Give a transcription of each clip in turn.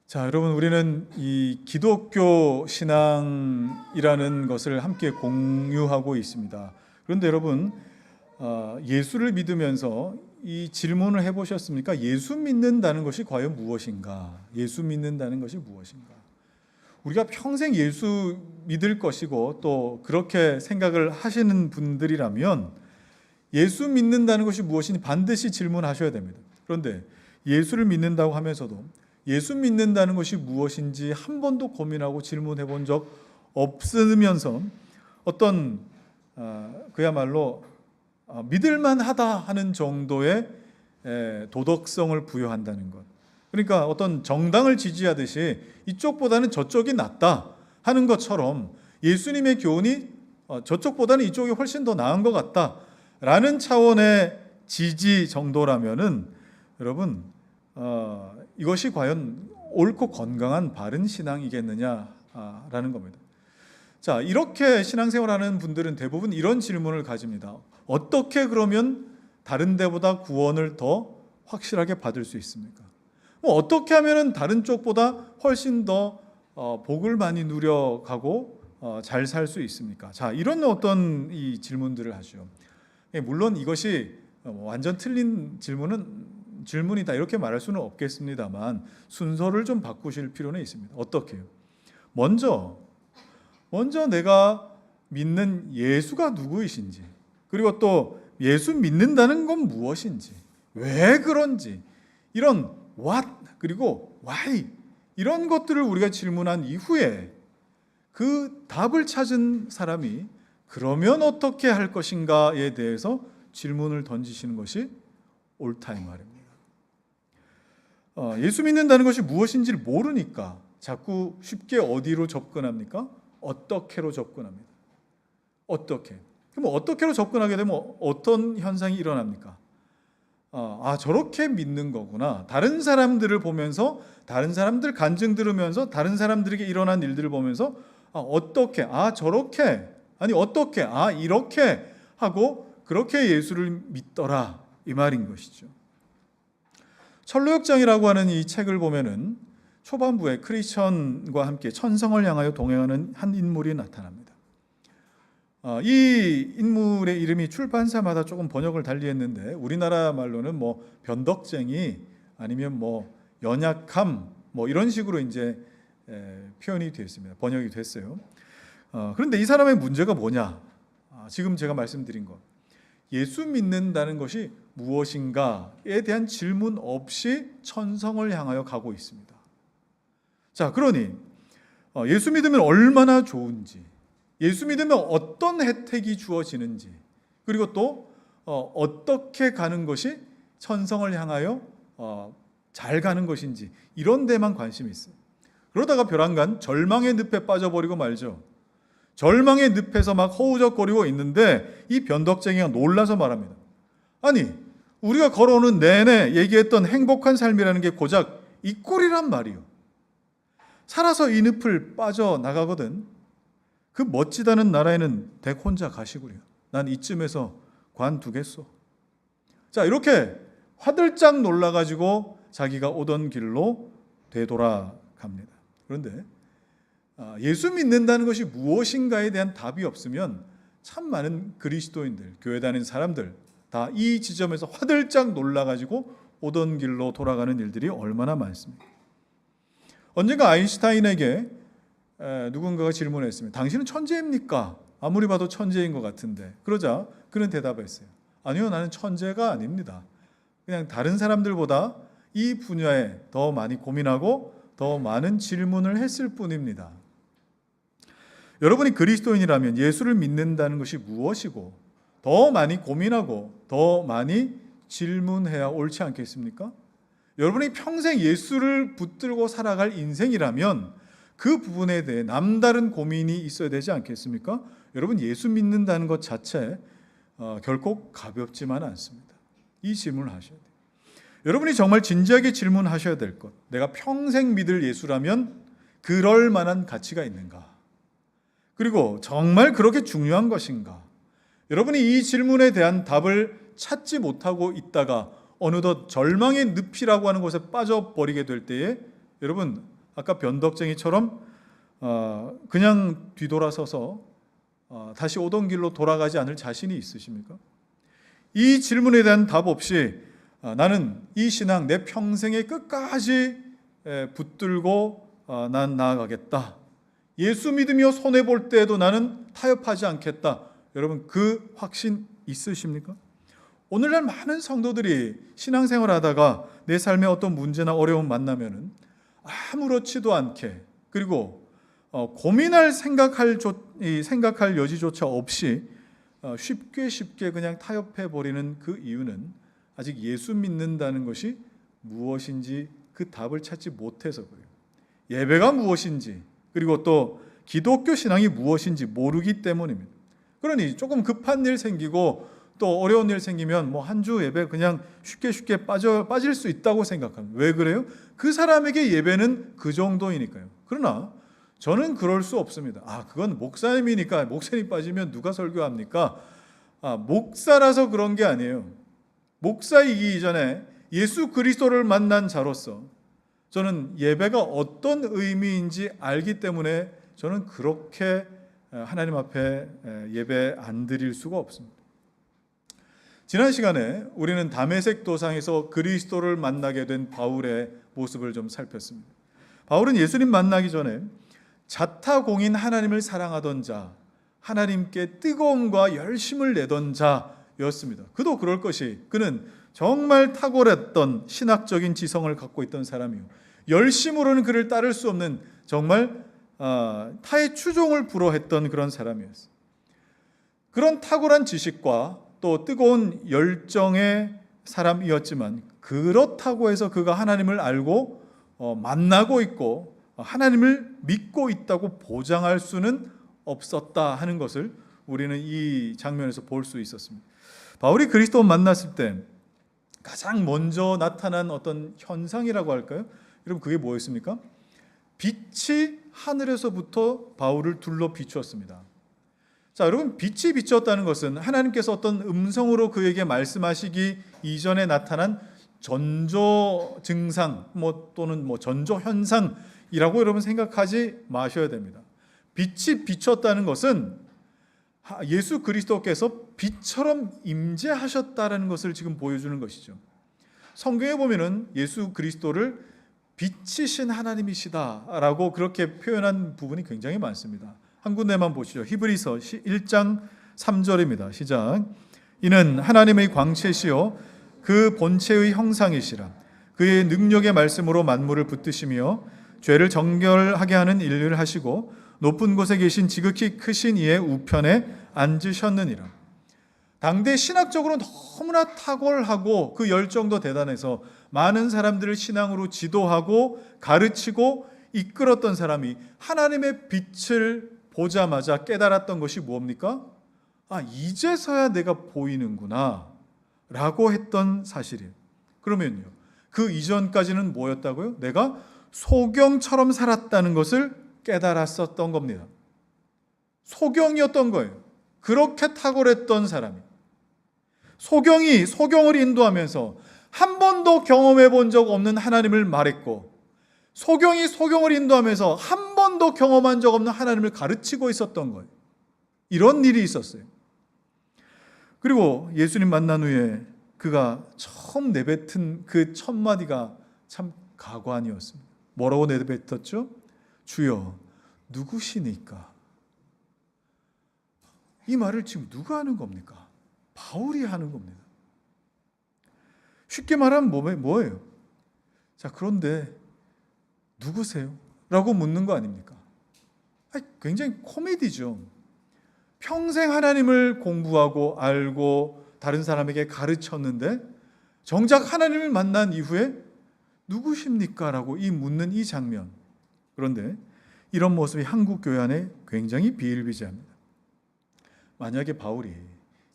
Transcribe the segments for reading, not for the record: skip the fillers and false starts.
자, 여러분, 우리는 이 기독교 신앙이라는 것을 함께 공유하고 있습니다. 그런데 여러분, 예수를 믿으면서 이 질문을 해보셨습니까? 예수 믿는다는 것이 과연 무엇인가? 예수 믿는다는 것이 무엇인가? 우리가 평생 예수 믿을 것이고 또 그렇게 생각을 하시는 분들이라면 예수 믿는다는 것이 무엇인지 반드시 질문하셔야 됩니다. 그런데 예수를 믿는다고 하면서도 예수 믿는다는 것이 무엇인지 한 번도 고민하고 질문해 본 적 없으면서 어떤 그야말로 믿을만 하다 하는 정도의 도덕성을 부여한다는 것. 그러니까 어떤 정당을 지지하듯이 이쪽보다는 저쪽이 낫다 하는 것처럼 예수님의 교훈이 저쪽보다는 이쪽이 훨씬 더 나은 것 같다라는 차원의 지지 정도라면은 여러분 이것이 과연 옳고 건강한 바른 신앙이겠느냐라는 겁니다. 자, 이렇게 신앙생활하는 분들은 대부분 이런 질문을 가집니다. 어떻게 그러면 다른 데보다 구원을 더 확실하게 받을 수 있습니까? 어떻게 하면 다른 쪽보다 훨씬 더 복을 많이 누려가고 잘 살 수 있습니까? 자, 이런 어떤 이 질문들을 하죠. 물론 이것이 완전 틀린 질문이다 이렇게 말할 수는 없겠습니다만 순서를 좀 바꾸실 필요는 있습니다. 어떻게요? 먼저 내가 믿는 예수가 누구이신지, 그리고 또 예수 믿는다는 건 무엇인지, 왜 그런지, 이런 what 그리고 why 이런 것들을 우리가 질문한 이후에 그 답을 찾은 사람이 그러면 어떻게 할 것인가에 대해서 질문을 던지시는 것이 옳다 이 말입니다. 예수 믿는다는 것이 무엇인지를 모르니까 자꾸 쉽게 어디로 접근합니까? 어떻게로 접근합니다. 어떻게? 그럼 어떻게로 접근하게 되면 어떤 현상이 일어납니까? 저렇게 믿는 거구나. 다른 사람들을 보면서, 다른 사람들 간증 들으면서, 다른 사람들에게 일어난 일들을 보면서 어떻게, 저렇게, 아니 어떻게, 이렇게 하고 그렇게 예수를 믿더라 이 말인 것이죠. 철로역장이라고 하는 이 책을 보면은 초반부에 크리스천과 함께 천성을 향하여 동행하는 한 인물이 나타납니다. 이 인물의 이름이 출판사마다 조금 번역을 달리했는데 우리나라 말로는 뭐 변덕쟁이 아니면 뭐 연약함 뭐 이런 식으로 이제 표현이 되었습니다. 번역이 됐어요. 그런데 이 사람의 문제가 뭐냐? 지금 제가 말씀드린 것. 예수 믿는다는 것이 무엇인가에 대한 질문 없이 천성을 향하여 가고 있습니다. 자, 그러니 예수 믿으면 얼마나 좋은지, 예수 믿으면 어떤 혜택이 주어지는지, 그리고 또 어떻게 가는 것이 천성을 향하여 잘 가는 것인지 이런 데만 관심이 있어요. 그러다가 벼랑간 절망의 늪에 빠져버리고 말죠. 절망의 늪에서 막 허우적거리고 있는데 이 변덕쟁이가 놀라서 말합니다. 아니, 우리가 걸어오는 내내 얘기했던 행복한 삶이라는 게 고작 이 꼴이란 말이요. 살아서 이 늪을 빠져나가거든. 그 멋지다는 나라에는 댁 혼자 가시구려. 난 이쯤에서 관두겠소. 자, 이렇게 화들짝 놀라가지고 자기가 오던 길로 되돌아갑니다. 그런데 예수 믿는다는 것이 무엇인가에 대한 답이 없으면 참 많은 그리스도인들, 교회 다니는 사람들 다 이 지점에서 화들짝 놀라가지고 오던 길로 돌아가는 일들이 얼마나 많습니까? 언젠가 아인슈타인에게 누군가가 질문했습니다. 당신은 천재입니까? 아무리 봐도 천재인 것 같은데. 그러자 그는 대답했어요. 아니요, 나는 천재가 아닙니다. 그냥 다른 사람들보다 이 분야에 더 많이 고민하고 더 많은 질문을 했을 뿐입니다. 여러분이 그리스도인이라면 예수를 믿는다는 것이 무엇이고 더 많이 고민하고 더 많이 질문해야 옳지 않겠습니까? 여러분이 평생 예수를 붙들고 살아갈 인생이라면 그 부분에 대해 남다른 고민이 있어야 되지 않겠습니까? 여러분, 예수 믿는다는 것 자체 결코 가볍지만 않습니다. 이 질문을 하셔야 돼요. 여러분이 정말 진지하게 질문하셔야 될 것. 내가 평생 믿을 예수라면 그럴 만한 가치가 있는가? 그리고 정말 그렇게 중요한 것인가? 여러분이 이 질문에 대한 답을 찾지 못하고 있다가 어느덧 절망의 늪이라고 하는 곳에 빠져버리게 될 때에 여러분 아까 변덕쟁이처럼 그냥 뒤돌아서서 다시 오던 길로 돌아가지 않을 자신이 있으십니까? 이 질문에 대한 답 없이 나는 이 신앙 내 평생의 끝까지 붙들고 난 나아가겠다. 예수 믿으며 손해볼 때에도 나는 타협하지 않겠다. 여러분 그 확신 있으십니까? 오늘날 많은 성도들이 신앙생활 하다가 내 삶에 어떤 문제나 어려움 만나면은 아무렇지도 않게 그리고 고민할 생각할 여지조차 없이 쉽게 그냥 타협해 버리는 그 이유는 아직 예수 믿는다는 것이 무엇인지 그 답을 찾지 못해서 그래요. 예배가 무엇인지 그리고 또 기독교 신앙이 무엇인지 모르기 때문입니다. 그러니 조금 급한 일 생기고 또 어려운 일 생기면 뭐 한 주 예배 그냥 쉽게 빠질 수 있다고 생각합니다. 왜 그래요? 그 사람에게 예배는 그 정도이니까요. 그러나 저는 그럴 수 없습니다. 그건 목사님이니까 목사님 빠지면 누가 설교합니까? 목사라서 그런 게 아니에요. 목사이기 이전에 예수 그리스도를 만난 자로서 저는 예배가 어떤 의미인지 알기 때문에 저는 그렇게 하나님 앞에 예배 안 드릴 수가 없습니다. 지난 시간에 우리는 다메섹 도상에서 그리스도를 만나게 된 바울의 모습을 좀 살폈습니다. 바울은 예수님 만나기 전에 자타공인 하나님을 사랑하던 자, 하나님께 뜨거움과 열심을 내던 자였습니다. 그도 그럴 것이 그는 정말 탁월했던 신학적인 지성을 갖고 있던 사람이요, 열심으로는 그를 따를 수 없는 정말 타의 추종을 불허했던 그런 사람이었어요. 그런 탁월한 지식과 또 뜨거운 열정의 사람이었지만 그렇다고 해서 그가 하나님을 알고 만나고 있고 하나님을 믿고 있다고 보장할 수는 없었다 하는 것을 우리는 이 장면에서 볼 수 있었습니다. 바울이 그리스도 만났을 때 가장 먼저 나타난 어떤 현상이라고 할까요? 여러분 그게 뭐였습니까? 빛이 하늘에서부터 바울을 둘러 비추었습니다. 자, 여러분 빛이 비추었다는 것은 하나님께서 어떤 음성으로 그에게 말씀하시기 이전에 나타난 전조 증상 또는 전조 현상이라고 여러분 생각하지 마셔야 됩니다. 빛이 비추었다는 것은 예수 그리스도께서 빛처럼 임재하셨다는 것을 지금 보여주는 것이죠. 성경에 보면은 예수 그리스도를 빛이신 하나님이시다라고 그렇게 표현한 부분이 굉장히 많습니다. 한 군데만 보시죠. 히브리서 1장 3절입니다. 시작. 이는 하나님의 광채시요 그 본체의 형상이시라. 그의 능력의 말씀으로 만물을 붙드시며 죄를 정결하게 하는 인류를 하시고 높은 곳에 계신 지극히 크신 이의 우편에 앉으셨느니라. 당대 신학적으로 너무나 탁월하고 그 열정도 대단해서 많은 사람들을 신앙으로 지도하고 가르치고 이끌었던 사람이 하나님의 빛을 보자마자 깨달았던 것이 뭡니까? 이제서야 내가 보이는구나 라고 했던 사실이에요. 그러면요, 그 이전까지는 뭐였다고요? 내가 소경처럼 살았다는 것을 깨달았었던 겁니다. 소경이었던 거예요. 그렇게 탁월했던 사람이 소경을 인도하면서 한 번도 경험해 본 적 없는 하나님을 말했고, 소경을 인도하면서 한 번도 경험한 적 없는 하나님을 가르치고 있었던 거예요. 이런 일이 있었어요. 그리고 예수님 만난 후에 그가 처음 내뱉은 그 첫 마디가 참 가관이었습니다. 뭐라고 내뱉었죠? 주여 누구시니까? 이 말을 지금 누가 하는 겁니까? 바울이 하는 겁니다. 쉽게 말하면 뭐예요? 자, 그런데 누구세요? 라고 묻는 거 아닙니까? 굉장히 코미디죠. 평생 하나님을 공부하고 알고 다른 사람에게 가르쳤는데 정작 하나님을 만난 이후에 누구십니까? 라고 묻는 이 장면. 그런데 이런 모습이 한국 교회 안에 굉장히 비일비재합니다. 만약에 바울이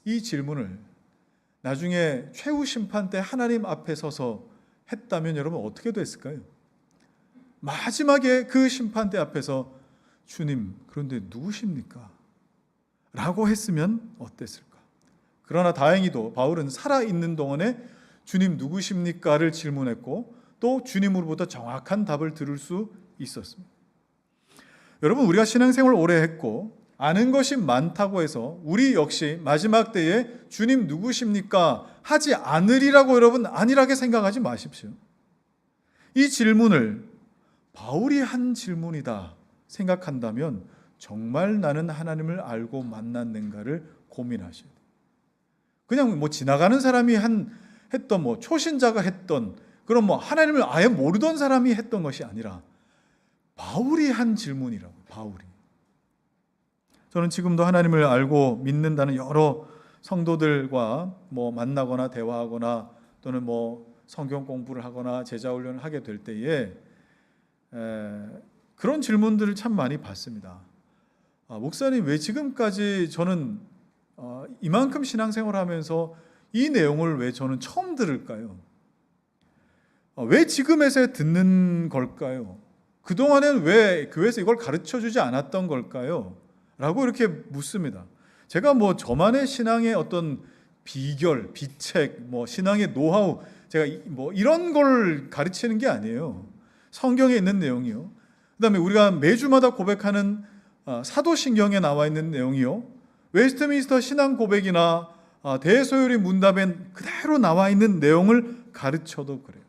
이 질문을 나중에 최후 심판 때 하나님 앞에 서서 했다면 여러분 어떻게 됐을까요? 마지막에 그 심판대 앞에서 주님, 그런데 누구십니까? 라고 했으면 어땠을까? 그러나 다행히도 바울은 살아있는 동안에 주님 누구십니까? 를 질문했고 또 주님으로부터 정확한 답을 들을 수 있었습니다. 여러분, 우리가 신앙생활을 오래 했고 아는 것이 많다고 해서 우리 역시 마지막 때에 주님 누구십니까? 하지 않으리라고 여러분 안일하게 생각하지 마십시오. 이 질문을 바울이 한 질문이다 생각한다면 정말 나는 하나님을 알고 만났는가를 고민하셔야 돼요. 그냥 뭐 지나가는 사람이 했던 뭐 초신자가 했던 그런 뭐 하나님을 아예 모르던 사람이 했던 것이 아니라 바울이 한 질문이라고. 바울이. 저는 지금도 하나님을 알고 믿는다는 여러 성도들과 뭐 만나거나 대화하거나 또는 뭐 성경 공부를 하거나 제자 훈련을 하게 될 때에 그런 질문들을 참 많이 받습니다. 목사님, 왜 지금까지 저는 이만큼 신앙생활을 하면서 이 내용을 왜 저는 처음 들을까요? 왜 지금에서 듣는 걸까요? 그동안엔 왜 교회에서 이걸 가르쳐주지 않았던 걸까요? 라고 이렇게 묻습니다. 제가 뭐 저만의 신앙의 어떤 비결, 비책, 뭐 신앙의 노하우, 제가 뭐 이런 걸 가르치는 게 아니에요. 성경에 있는 내용이요. 그다음에 우리가 매주마다 고백하는 사도신경에 나와 있는 내용이요. 웨스트민스터 신앙 고백이나 대소요리 문답에 그대로 나와 있는 내용을 가르쳐도 그래요.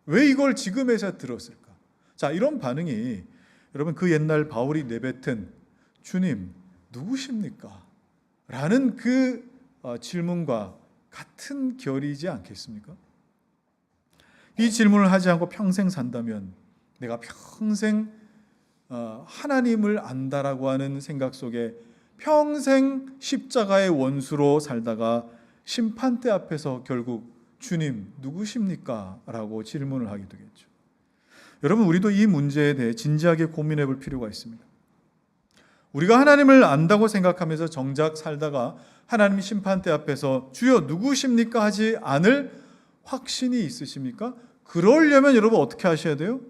왜 이걸 지금에서 들었을까? 자, 이런 반응이 여러분 그 옛날 바울이 내뱉은 주님 누구십니까? 라는 그 질문과 같은 결이지 않겠습니까? 이 질문을 하지 않고 평생 산다면 내가 평생 하나님을 안다라고 하는 생각 속에 평생 십자가의 원수로 살다가 심판대 앞에서 결국 주님 누구십니까? 라고 질문을 하게 되겠죠. 여러분, 우리도 이 문제에 대해 진지하게 고민해 볼 필요가 있습니다. 우리가 하나님을 안다고 생각하면서 정작 살다가 하나님 심판대 앞에서 주여 누구십니까? 하지 않을 확신이 있으십니까? 그러려면 여러분 어떻게 하셔야 돼요?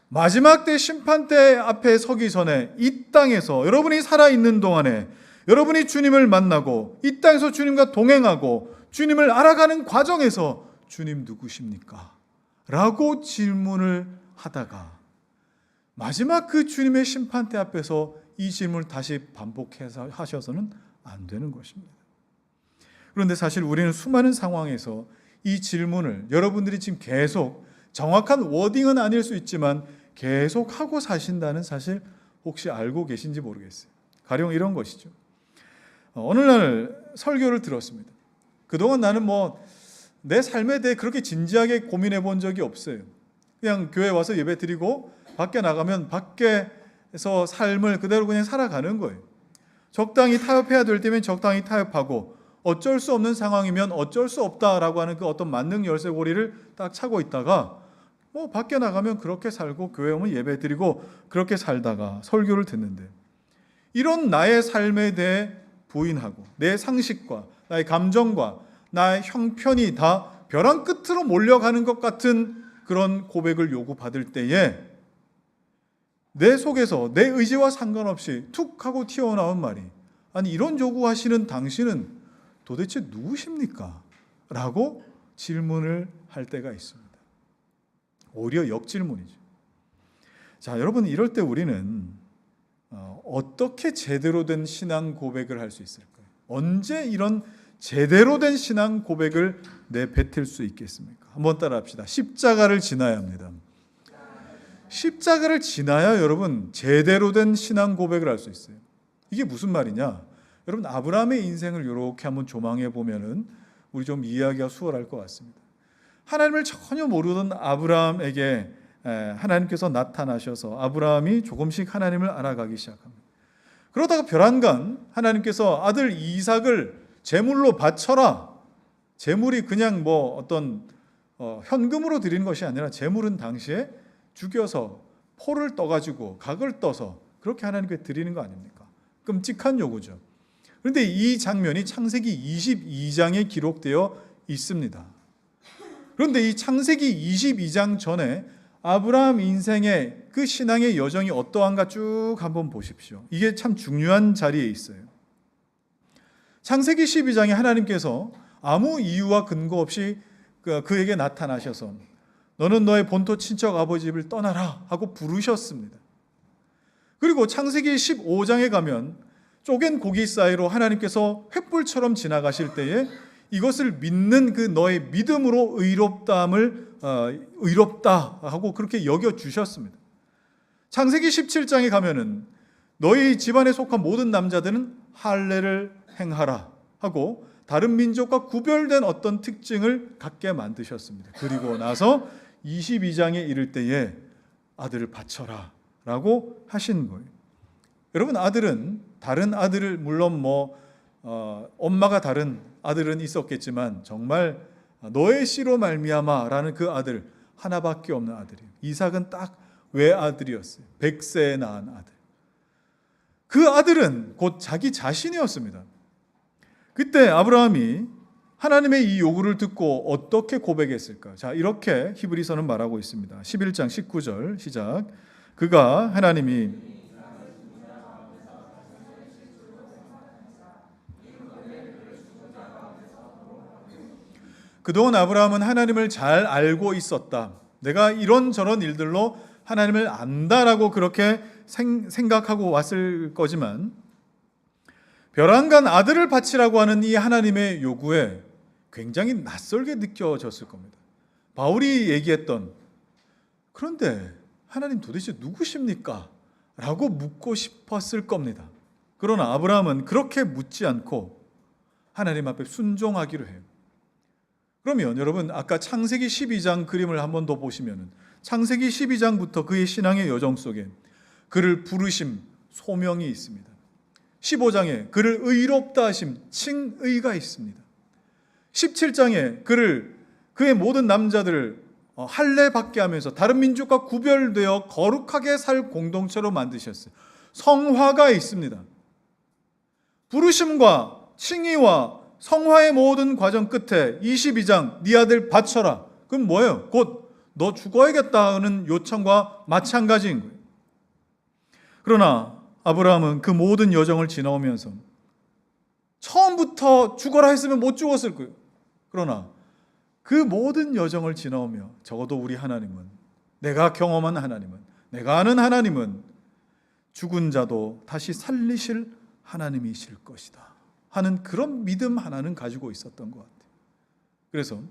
마지막 때 심판대 앞에 서기 전에 이 땅에서 여러분이 살아있는 동안에 여러분이 주님을 만나고 이 땅에서 주님과 동행하고 주님을 알아가는 과정에서 주님 누구십니까? 라고 질문을 하다가 마지막 그 주님의 심판대 앞에서 이 질문을 다시 반복해서 하셔서는 안 되는 것입니다. 그런데 사실 우리는 수많은 상황에서 이 질문을 여러분들이 지금 계속 정확한 워딩은 아닐 수 있지만 계속 하고 사신다는 사실 혹시 알고 계신지 모르겠어요. 가령 이런 것이죠. 어느 날 설교를 들었습니다. 그동안 나는 뭐 내 삶에 대해 그렇게 진지하게 고민해 본 적이 없어요. 그냥 교회 와서 예배 드리고 밖에 나가면 밖에서 삶을 그대로 그냥 살아가는 거예요. 적당히 타협해야 될 때면 적당히 타협하고 어쩔 수 없는 상황이면 어쩔 수 없다라고 하는 그 어떤 만능 열쇠고리를 딱 차고 있다가 뭐 밖에 나가면 그렇게 살고 교회 오면 예배 드리고 그렇게 살다가 설교를 듣는데 이런 나의 삶에 대해 부인하고 내 상식과 나의 감정과 나의 형편이 다 벼랑 끝으로 몰려가는 것 같은 그런 고백을 요구받을 때에 내 속에서 내 의지와 상관없이 툭 하고 튀어나온 말이 아니 이런 요구하시는 당신은 도대체 누구십니까? 라고 질문을 할 때가 있습니다. 오히려 역질문이죠. 자, 여러분 이럴 때 우리는 어떻게 제대로 된 신앙 고백을 할 수 있을까요? 언제 이런 제대로 된 신앙 고백을 내뱉을 수 있겠습니까? 한번 따라합시다. 십자가를 지나야 합니다. 십자가를 지나야 여러분 제대로 된 신앙 고백을 할 수 있어요. 이게 무슨 말이냐? 여러분 아브라함의 인생을 이렇게 한번 조망해 보면은 우리 좀 이해하기가 수월할 것 같습니다. 하나님을 전혀 모르던 아브라함에게 하나님께서 나타나셔서 아브라함이 조금씩 하나님을 알아가기 시작합니다. 그러다가 벼랑간 하나님께서 아들 이삭을 제물로 바쳐라. 제물이 그냥 뭐 어떤 현금으로 드리는 것이 아니라 제물은 당시에 죽여서 포를 떠가지고 각을 떠서 그렇게 하나님께 드리는 거 아닙니까? 끔찍한 요구죠. 그런데 이 장면이 창세기 22장에 기록되어 있습니다. 그런데 이 창세기 22장 전에 아브라함 인생의 그 신앙의 여정이 어떠한가 쭉 한번 보십시오. 이게 참 중요한 자리에 있어요. 창세기 12장에 하나님께서 아무 이유와 근거 없이 그에게 나타나셔서 너는 너의 본토 친척 아버지 집을 떠나라 하고 부르셨습니다. 그리고 창세기 15장에 가면 쪼갠 고기 사이로 하나님께서 횃불처럼 지나가실 때에 이것을 믿는 그 너의 믿음으로 의롭다 하고 그렇게 여겨주셨습니다. 창세기 17장에 가면은 너희 집안에 속한 모든 남자들은 할례를 행하라 하고 다른 민족과 구별된 어떤 특징을 갖게 만드셨습니다. 그리고 나서 22장에 이를 때에 아들을 바쳐라 라고 하신 거예요. 여러분, 아들은 다른 아들을 물론 엄마가 다른 아들은 있었겠지만 정말 너의 씨로 말미암아라는 그 아들 하나밖에 없는 아들이에요. 이삭은 딱 외아들이었어요. 백세에 낳은 아들. 그 아들은 곧 자기 자신이었습니다. 그때 아브라함이 하나님의 이 요구를 듣고 어떻게 고백했을까? 자, 이렇게 히브리서는 말하고 있습니다. 11장 19절 시작. 그가 하나님이 그동안 아브라함은 하나님을 잘 알고 있었다. 내가 이런저런 일들로 하나님을 안다라고 그렇게 생각하고 왔을 거지만 벼랑간 아들을 바치라고 하는 이 하나님의 요구에 굉장히 낯설게 느껴졌을 겁니다. 바울이 얘기했던 그런데 하나님 도대체 누구십니까? 라고 묻고 싶었을 겁니다. 그러나 아브라함은 그렇게 묻지 않고 하나님 앞에 순종하기로 해요. 그러면 여러분 아까 창세기 12장 그림을 한 번 더 보시면 창세기 12장부터 그의 신앙의 여정 속에 그를 부르심 소명이 있습니다. 15장에 그를 의롭다 하심 칭의가 있습니다. 17장에 그의 모든 남자들을 할례 받게 하면서 다른 민족과 구별되어 거룩하게 살 공동체로 만드셨어요. 성화가 있습니다. 부르심과 칭의와 성화의 모든 과정 끝에 22장 네 아들 바쳐라. 그럼 뭐예요? 곧 너 죽어야겠다는 요청과 마찬가지인 거예요. 그러나 아브라함은 그 모든 여정을 지나오면서 처음부터 죽어라 했으면 못 죽었을 거예요. 그러나 그 모든 여정을 지나오며 적어도 우리 하나님은, 내가 경험한 하나님은, 내가 아는 하나님은 죽은 자도 다시 살리실 하나님이실 것이다 하는 그런 믿음 하나는 가지고 있었던 것 같아요. 그래서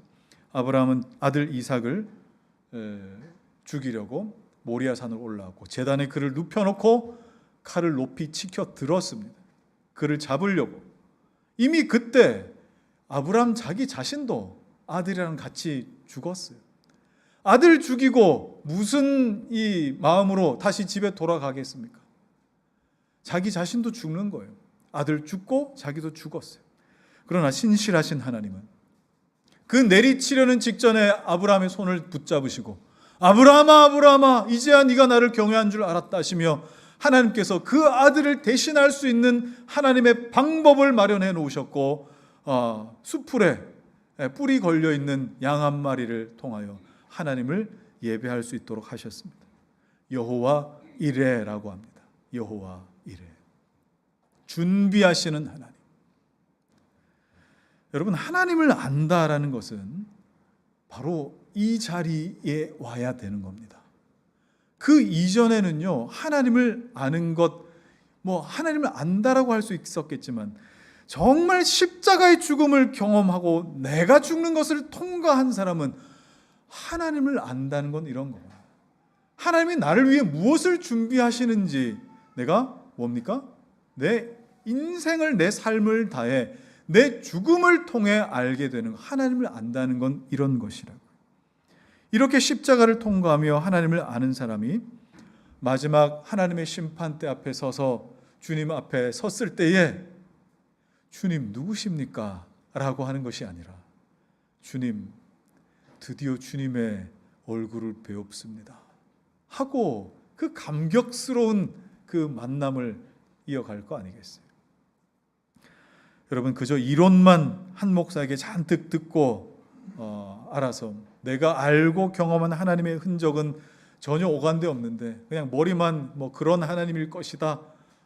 아브라함은 아들 이삭을 죽이려고 모리아산으로 올라왔고 제단에 그를 눕혀놓고 칼을 높이 치켜 들었습니다. 그를 잡으려고. 이미 그때 아브라함 자기 자신도 아들이랑 같이 죽었어요. 아들 죽이고 무슨 이 마음으로 다시 집에 돌아가겠습니까? 자기 자신도 죽는 거예요. 아들 죽고 자기도 죽었어요. 그러나 신실하신 하나님은 그 내리치려는 직전에 아브라함의 손을 붙잡으시고 아브라함아 아브라함아 이제야 네가 나를 경외한 줄 알았다 하시며 하나님께서 그 아들을 대신할 수 있는 하나님의 방법을 마련해 놓으셨고 수풀에 뿔이 걸려있는 양 한 마리를 통하여 하나님을 예배할 수 있도록 하셨습니다. 여호와 이레라고 합니다. 여호와 이레. 준비하시는 하나님. 여러분, 하나님을 안다라는 것은 바로 이 자리에 와야 되는 겁니다. 그 이전에는요, 하나님을 아는 것, 하나님을 안다라고 할 수 있었겠지만 정말 십자가의 죽음을 경험하고 내가 죽는 것을 통과한 사람은 하나님을 안다는 건 이런 겁니다. 하나님이 나를 위해 무엇을 준비하시는지 내가 뭡니까? 내 인생을, 내 삶을 다해 내 죽음을 통해 알게 되는, 하나님을 안다는 건 이런 것이라고. 이렇게 십자가를 통과하며 하나님을 아는 사람이 마지막 하나님의 심판대 앞에 서서 주님 앞에 섰을 때에 주님 누구십니까? 라고 하는 것이 아니라 주님, 드디어 주님의 얼굴을 배웁습니다 하고 그 감격스러운 그 만남을 이어갈 거 아니겠어요? 여러분, 그저 이론만 한 목사에게 잔뜩 듣고 알아서 내가 알고 경험한 하나님의 흔적은 전혀 오간데 없는데 그냥 머리만 그런 하나님일 것이다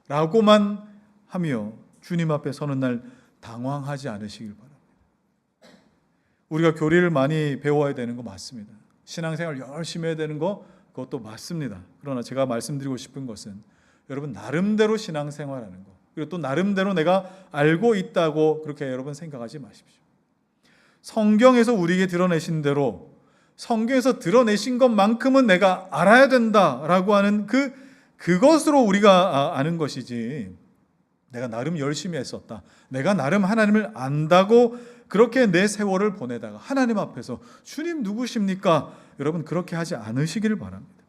라고만 하며 주님 앞에 서는 날 당황하지 않으시길 바랍니다. 우리가 교리를 많이 배워야 되는 거 맞습니다. 신앙생활 열심히 해야 되는 거 그것도 맞습니다. 그러나 제가 말씀드리고 싶은 것은 여러분 나름대로 신앙생활하는 거, 그리고 또 나름대로 내가 알고 있다고 그렇게 여러분 생각하지 마십시오. 성경에서 우리에게 드러내신 대로, 성경에서 드러내신 것만큼은 내가 알아야 된다라고 하는 그것으로 우리가 아는 것이지, 내가 나름 열심히 했었다, 내가 나름 하나님을 안다고 그렇게 내 세월을 보내다가 하나님 앞에서 주님 누구십니까? 여러분 그렇게 하지 않으시기를 바랍니다.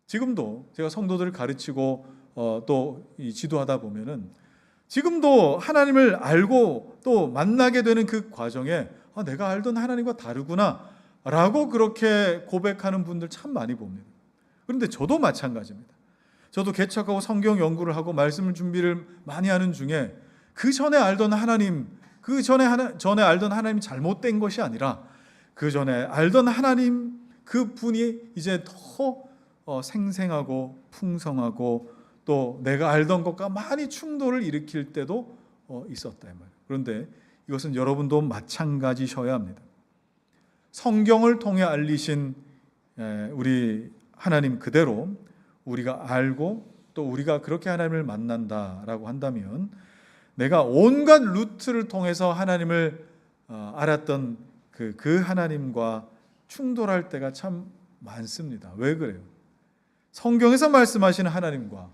지금도 제가 성도들을 가르치고 또 지도하다 보면은 지금도 하나님을 알고 또 만나게 되는 그 과정에 내가 알던 하나님과 다르구나 라고 그렇게 고백하는 분들 참 많이 봅니다. 그런데 저도 마찬가지입니다. 저도 개척하고 성경 연구를 하고 말씀 준비를 많이 하는 중에 그 전에 알던 하나님, 전에 알던 하나님이 잘못된 것이 아니라 그 전에 알던 하나님 그 분이 이제 더 생생하고 풍성하고 또 내가 알던 것과 많이 충돌을 일으킬 때도 있었다 이 말이에요. 그런데 이것은 여러분도 마찬가지셔야 합니다. 성경을 통해 알리신 우리 하나님 그대로 우리가 알고 또 우리가 그렇게 하나님을 만난다라고 한다면 내가 온갖 루트를 통해서 하나님을 알았던 그 하나님과 충돌할 때가 참 많습니다. 왜 그래요? 성경에서 말씀하시는 하나님과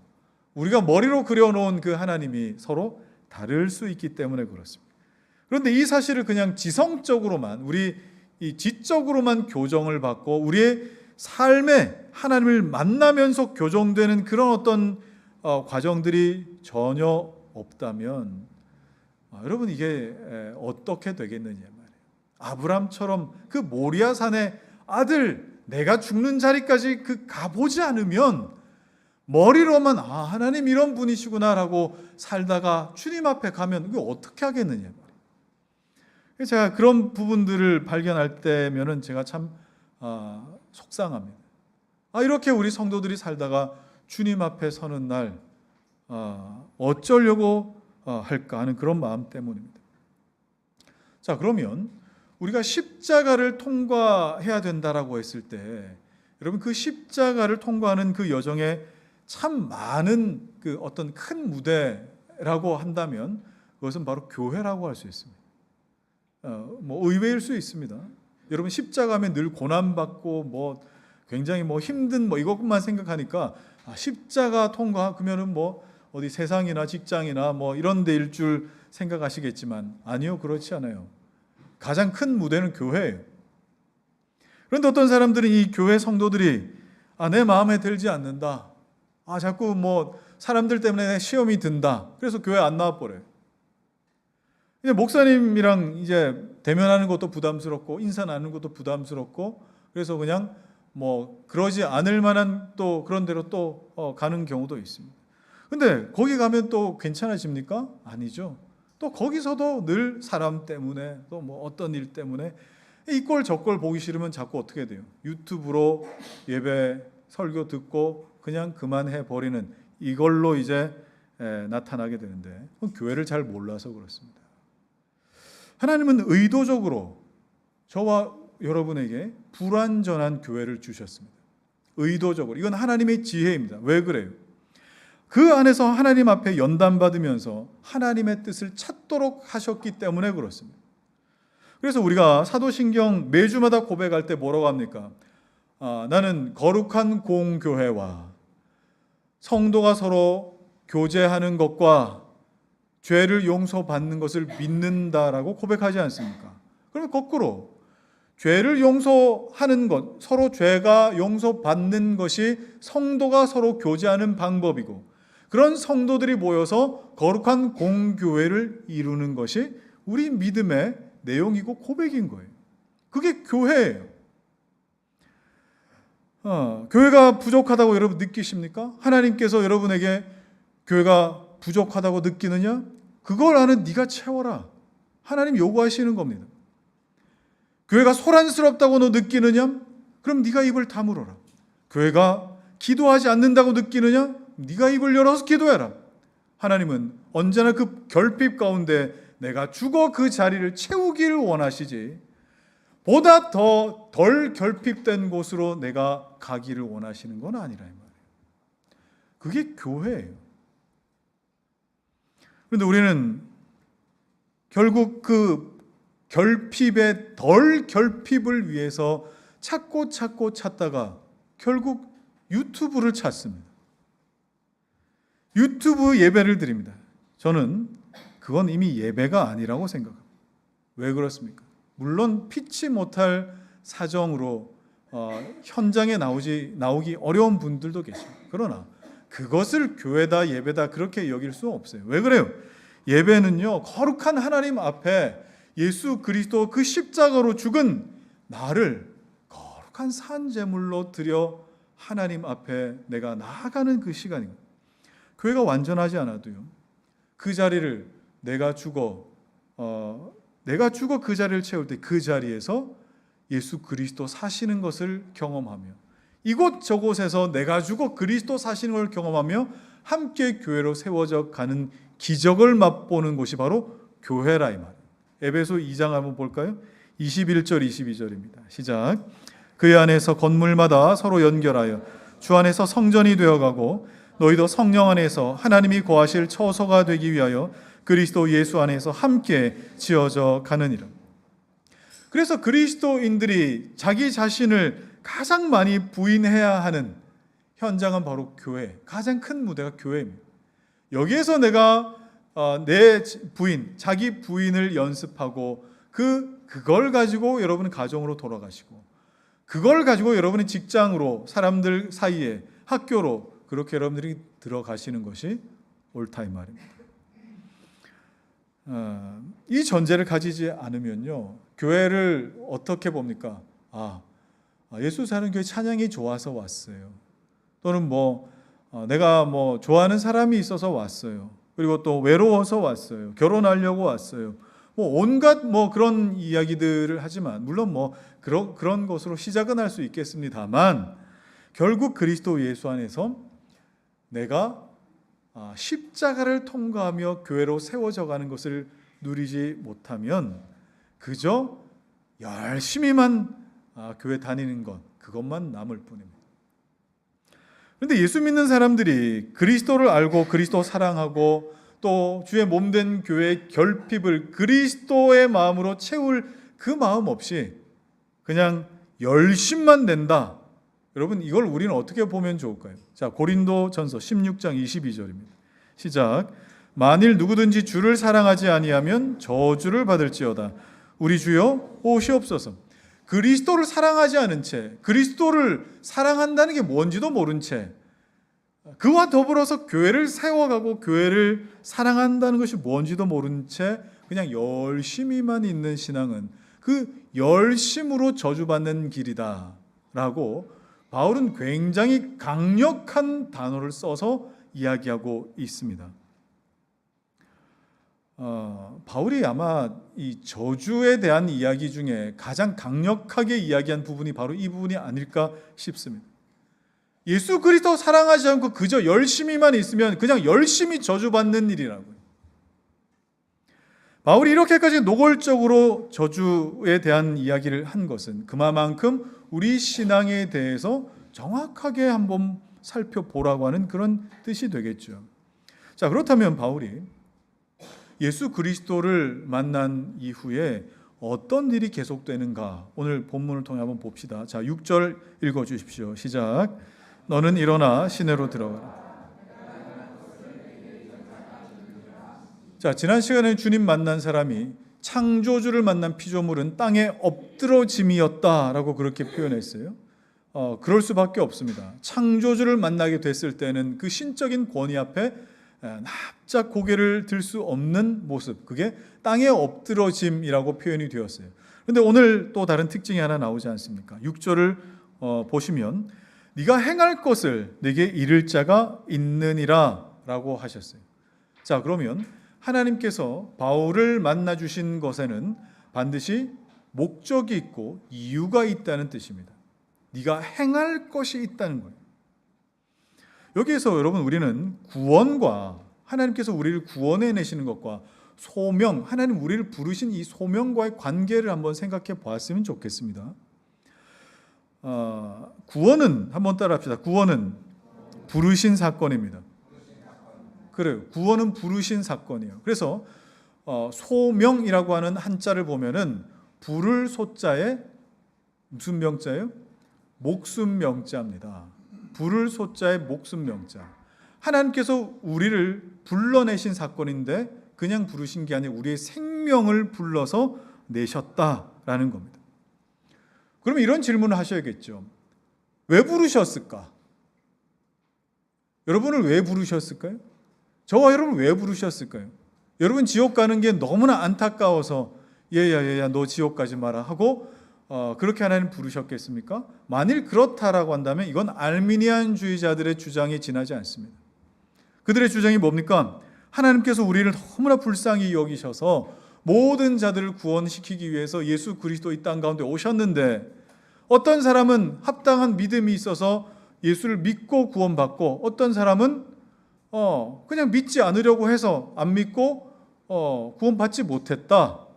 우리가 머리로 그려놓은 그 하나님이 서로 다를 수 있기 때문에 그렇습니다. 그런데 이 사실을 그냥 지성적으로만, 우리 이 지적으로만 교정을 받고 우리의 삶에 하나님을 만나면서 교정되는 그런 어떤 과정들이 전혀 없다면 여러분 이게 어떻게 되겠느냐 말이에요. 아브람처럼 그 모리아 산의 아들 내가 죽는 자리까지 가보지 않으면 머리로만 하나님 이런 분이시구나라고 살다가 주님 앞에 가면 그게 어떻게 하겠느냐 말이에요. 제가 그런 부분들을 발견할 때면은 제가 참 속상합니다. 이렇게 우리 성도들이 살다가 주님 앞에 서는 날 어쩌려고 할까 하는 그런 마음 때문입니다. 자, 그러면 우리가 십자가를 통과해야 된다라고 했을 때 여러분 그 십자가를 통과하는 그 여정에 참 많은 그 어떤 큰 무대라고 한다면 그것은 바로 교회라고 할 수 있습니다. 의외일 수 있습니다. 여러분 십자가면 늘 고난받고 굉장히 힘든 이것만 생각하니까 십자가 통과 그러면은 어디 세상이나 직장이나 이런 데일 줄 생각하시겠지만 아니요, 그렇지 않아요. 가장 큰 무대는 교회예요. 그런데 어떤 사람들은 이 교회 성도들이 내 마음에 들지 않는다, 자꾸 사람들 때문에 시험이 든다, 그래서 교회 안 나와버려요. 이제 목사님이랑 이제 대면하는 것도 부담스럽고 인사 나누는 것도 부담스럽고 그래서 그냥 그러지 않을 만한 또 그런 데로 또 가는 경우도 있습니다. 근데 거기 가면 또 괜찮아집니까? 아니죠. 또 거기서도 늘 사람 때문에 또 어떤 일 때문에 이 꼴 저 꼴 보기 싫으면 자꾸 어떻게 돼요? 유튜브로 예배 설교 듣고 그냥 그만해 버리는 이걸로 이제 나타나게 되는데 교회를 잘 몰라서 그렇습니다. 하나님은 의도적으로 저와 여러분에게 불완전한 교회를 주셨습니다. 의도적으로. 이건 하나님의 지혜입니다. 왜 그래요? 그 안에서 하나님 앞에 연단받으면서 하나님의 뜻을 찾도록 하셨기 때문에 그렇습니다. 그래서 우리가 사도신경 매주마다 고백할 때 뭐라고 합니까? 나는 거룩한 공교회와 성도가 서로 교제하는 것과 죄를 용서받는 것을 믿는다라고 고백하지 않습니까? 그러면 거꾸로 죄를 용서하는 것, 서로 죄가 용서받는 것이 성도가 서로 교제하는 방법이고 그런 성도들이 모여서 거룩한 공교회를 이루는 것이 우리 믿음의 내용이고 고백인 거예요. 그게 교회예요. 교회가 부족하다고 여러분 느끼십니까? 하나님께서 여러분에게 교회가 부족하다고 느끼느냐? 그걸 아는 네가 채워라. 하나님 요구하시는 겁니다. 교회가 소란스럽다고 너 느끼느냐? 그럼 네가 입을 다물어라. 교회가 기도하지 않는다고 느끼느냐? 네가 입을 열어서 기도해라. 하나님은 언제나 그 결핍 가운데 내가 죽어 그 자리를 채우기를 원하시지 보다 더 덜 결핍된 곳으로 내가 가기를 원하시는 건 아니라 이 말이에요. 그게 교회예요. 그런데 우리는 결국 그 결핍의 덜 결핍을 위해서 찾고 찾다가 결국 유튜브를 찾습니다. 유튜브 예배를 드립니다. 저는 그건 이미 예배가 아니라고 생각합니다. 왜 그렇습니까? 물론 피치 못할 사정으로 현장에 나오기 어려운 분들도 계십니다. 그러나 그것을 교회다 예배다 그렇게 여길 수 없어요. 왜 그래요? 예배는요, 거룩한 하나님 앞에 예수 그리스도 그 십자가로 죽은 나를 거룩한 산 제물로 드려 하나님 앞에 내가 나아가는 그 시간입니다. 교회가 완전하지 않아도요, 그 자리를 내가 죽어 그 자리를 채울 때 그 자리에서 예수 그리스도 사시는 것을 경험하며, 이곳저곳에서 내가 죽어 그리스도 사시는 걸 경험하며 함께 교회로 세워져 가는 기적을 맛보는 곳이 바로 교회라 이 말. 에베소 2장 한번 볼까요? 21절 22절입니다. 시작. 그 안에서 건물마다 서로 연결하여 주 안에서 성전이 되어가고 너희도 성령 안에서 하나님이 거하실 처소가 되기 위하여 그리스도 예수 안에서 함께 지어져 가느니라. 그래서 그리스도인들이 자기 자신을 가장 많이 부인해야 하는 현장은 바로 교회, 가장 큰 무대가 교회입니다. 여기에서 내가 내 부인, 자기 부인을 연습하고 그걸 가지고 여러분은 가정으로 돌아가시고, 그걸 가지고 여러분의 직장으로, 사람들 사이에, 학교로 그렇게 여러분들이 들어가시는 것이 옳다 이 말입니다. 이 전제를 가지지 않으면요, 교회를 어떻게 봅니까? 예수 사는 교회 찬양이 좋아서 왔어요. 또는 내가 좋아하는 사람이 있어서 왔어요. 그리고 또 외로워서 왔어요. 결혼하려고 왔어요. 온갖 그런 이야기들을 하지만, 물론 그런 것으로 시작은 할 수 있겠습니다만, 결국 그리스도 예수 안에서 내가 십자가를 통과하며 교회로 세워져 가는 것을 누리지 못하면 그저 열심히만 교회 다니는 것, 그것만 남을 뿐입니다. 그런데 예수 믿는 사람들이 그리스도를 알고 그리스도 사랑하고 또 주의 몸된 교회의 결핍을 그리스도의 마음으로 채울 그 마음 없이 그냥 열심만 낸다. 여러분, 이걸 우리는 어떻게 보면 좋을까요? 자, 고린도전서 16장 22절입니다. 시작. 만일 누구든지 주를 사랑하지 아니하면 저주를 받을지어다. 우리 주여 오시옵소서. 그리스도를 사랑하지 않은 채, 그리스도를 사랑한다는 게 뭔지도 모른 채, 그와 더불어서 교회를 세워가고 교회를 사랑한다는 것이 뭔지도 모른 채 그냥 열심히만 있는 신앙은 그 열심으로 저주받는 길이다 라고 바울은 굉장히 강력한 단어를 써서 이야기하고 있습니다. 바울이 아마 이 저주에 대한 이야기 중에 가장 강력하게 이야기한 부분이 바로 이 부분이 아닐까 싶습니다. 예수 그리스도 사랑하지 않고 그저 열심히만 있으면 그냥 열심히 저주받는 일이라고요. 바울이 이렇게까지 노골적으로 저주에 대한 이야기를 한 것은 그만큼 우리 신앙에 대해서 정확하게 한번 살펴보라고 하는 그런 뜻이 되겠죠. 자, 그렇다면 바울이 예수 그리스도를 만난 이후에 어떤 일이 계속되는가, 오늘 본문을 통해 한번 봅시다. 자, 6절 읽어주십시오. 시작. 너는 일어나 시내로 들어가라. 자, 지난 시간에 주님 만난 사람이 창조주를 만난 피조물은 땅에 엎드러짐이었다라고 그렇게 표현했어요. 그럴 수밖에 없습니다. 창조주를 만나게 됐을 때는 그 신적인 권위 앞에 납작 고개를 들 수 없는 모습, 그게 땅에 엎드러짐이라고 표현이 되었어요. 그런데 오늘 또 다른 특징이 하나 나오지 않습니까? 6절을 보시면 네가 행할 것을 네게 이를 자가 있느니라 라고 하셨어요. 자, 그러면 하나님께서 바울을 만나 주신 것에는 반드시 목적이 있고 이유가 있다는 뜻입니다. 네가 행할 것이 있다는 거예요. 여기에서 여러분, 우리는 구원과 하나님께서 우리를 구원해 내시는 것과 소명, 하나님 우리를 부르신 이 소명과의 관계를 한번 생각해 보았으면 좋겠습니다. 구원은 한번 따라합시다. 구원은 부르신 사건입니다. 그래요. 구원은 부르신 사건이에요. 그래서 소명이라고 하는 한자를 보면은 부를 소자에 무슨 명자예요? 목숨 명자입니다. 부를 소자에 목숨 명자. 하나님께서 우리를 불러내신 사건인데 그냥 부르신 게 아니라 우리의 생명을 불러서 내셨다라는 겁니다. 그러면 이런 질문을 하셔야겠죠. 왜 부르셨을까? 여러분을 왜 부르셨을까요? 저와 여러분 왜 부르셨을까요? 여러분 지옥 가는 게 너무나 안타까워서 얘야 너 지옥 가지 마라 하고 그렇게 하나님 부르셨겠습니까? 만일 그렇다라고 한다면 이건 알미니안주의자들의 주장에 지나지 않습니다. 그들의 주장이 뭡니까? 하나님께서 우리를 너무나 불쌍히 여기셔서 모든 자들을 구원시키기 위해서 예수 그리스도 이 땅 가운데 오셨는데 어떤 사람은 합당한 믿음이 있어서 예수를 믿고 구원받고 어떤 사람은 그냥 믿지 않으려고 해서 안 믿고 구원받지 못했다.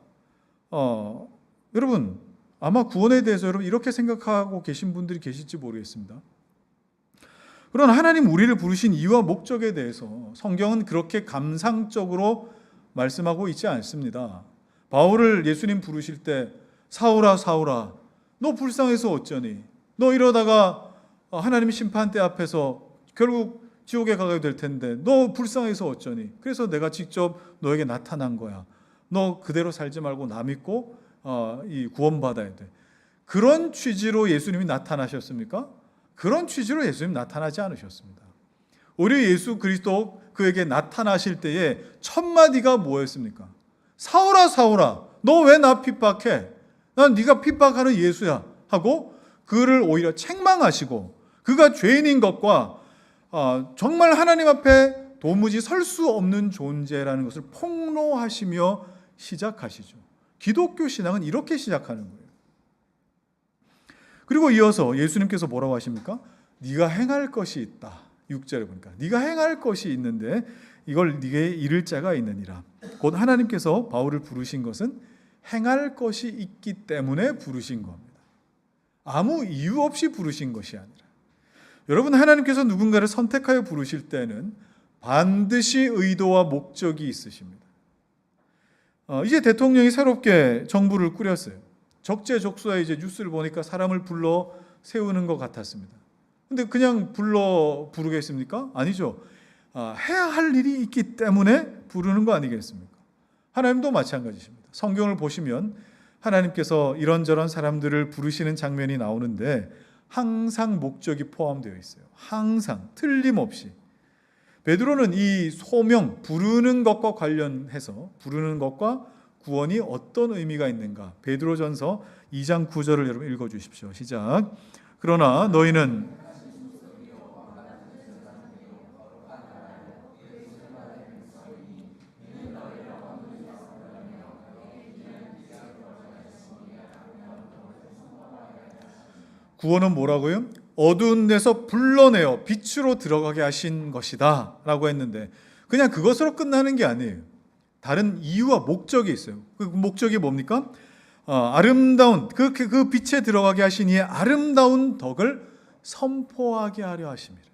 여러분 아마 구원에 대해서 여러분 이렇게 생각하고 계신 분들이 계실지 모르겠습니다. 그러나 하나님 우리를 부르신 이유와 목적에 대해서 성경은 그렇게 감상적으로 말씀하고 있지 않습니다. 바울을 예수님 부르실 때 사울아 사울아 너 불쌍해서 어쩌니? 너 이러다가 하나님 심판대 앞에서 결국 지옥에 가게 될 텐데 너 불쌍해서 어쩌니? 그래서 내가 직접 너에게 나타난 거야. 너 그대로 살지 말고 나 믿고 이 구원받아야 돼. 그런 취지로 예수님이 나타나셨습니까? 그런 취지로 예수님 나타나지 않으셨습니다. 오히려 예수 그리스도 그에게 나타나실 때에 첫 마디가 뭐였습니까? 사울아 사울아 너 왜 나 핍박해? 난 네가 핍박하는 예수야 하고 그를 오히려 책망하시고 그가 죄인인 것과 정말 하나님 앞에 도무지 설 수 없는 존재라는 것을 폭로하시며 시작하시죠. 기독교 신앙은 이렇게 시작하는 거예요. 그리고 이어서 예수님께서 뭐라고 하십니까? 네가 행할 것이 있다. 6절에 보니까 네가 행할 것이 있는데 이걸 네게 이를 자가 있느니라. 곧 하나님께서 바울을 부르신 것은 행할 것이 있기 때문에 부르신 겁니다. 아무 이유 없이 부르신 것이 아니라 여러분 하나님께서 누군가를 선택하여 부르실 때는 반드시 의도와 목적이 있으십니다. 이제 대통령이 새롭게 정부를 꾸렸어요. 적재적소에 이제 뉴스를 보니까 사람을 불러 세우는 것 같았습니다. 근데 그냥 부르겠습니까? 아니죠. 해야 할 일이 있기 때문에 부르는 거 아니겠습니까? 하나님도 마찬가지십니다. 성경을 보시면 하나님께서 이런저런 사람들을 부르시는 장면이 나오는데 항상 목적이 포함되어 있어요. 항상 틀림없이. 베드로는 이 소명, 부르는 것과 관련해서 부르는 것과 구원이 어떤 의미가 있는가? 베드로전서 2장 9절을 여러분 읽어주십시오. 시작. 그러나 너희는 구원은 뭐라고요? 어두운 데서 불러내어 빛으로 들어가게 하신 것이다 라고 했는데 그냥 그것으로 끝나는 게 아니에요. 다른 이유와 목적이 있어요. 그 목적이 뭡니까? 아름다운 그 빛에 들어가게 하신 이의 아름다운 덕을 선포하게 하려 하심이라.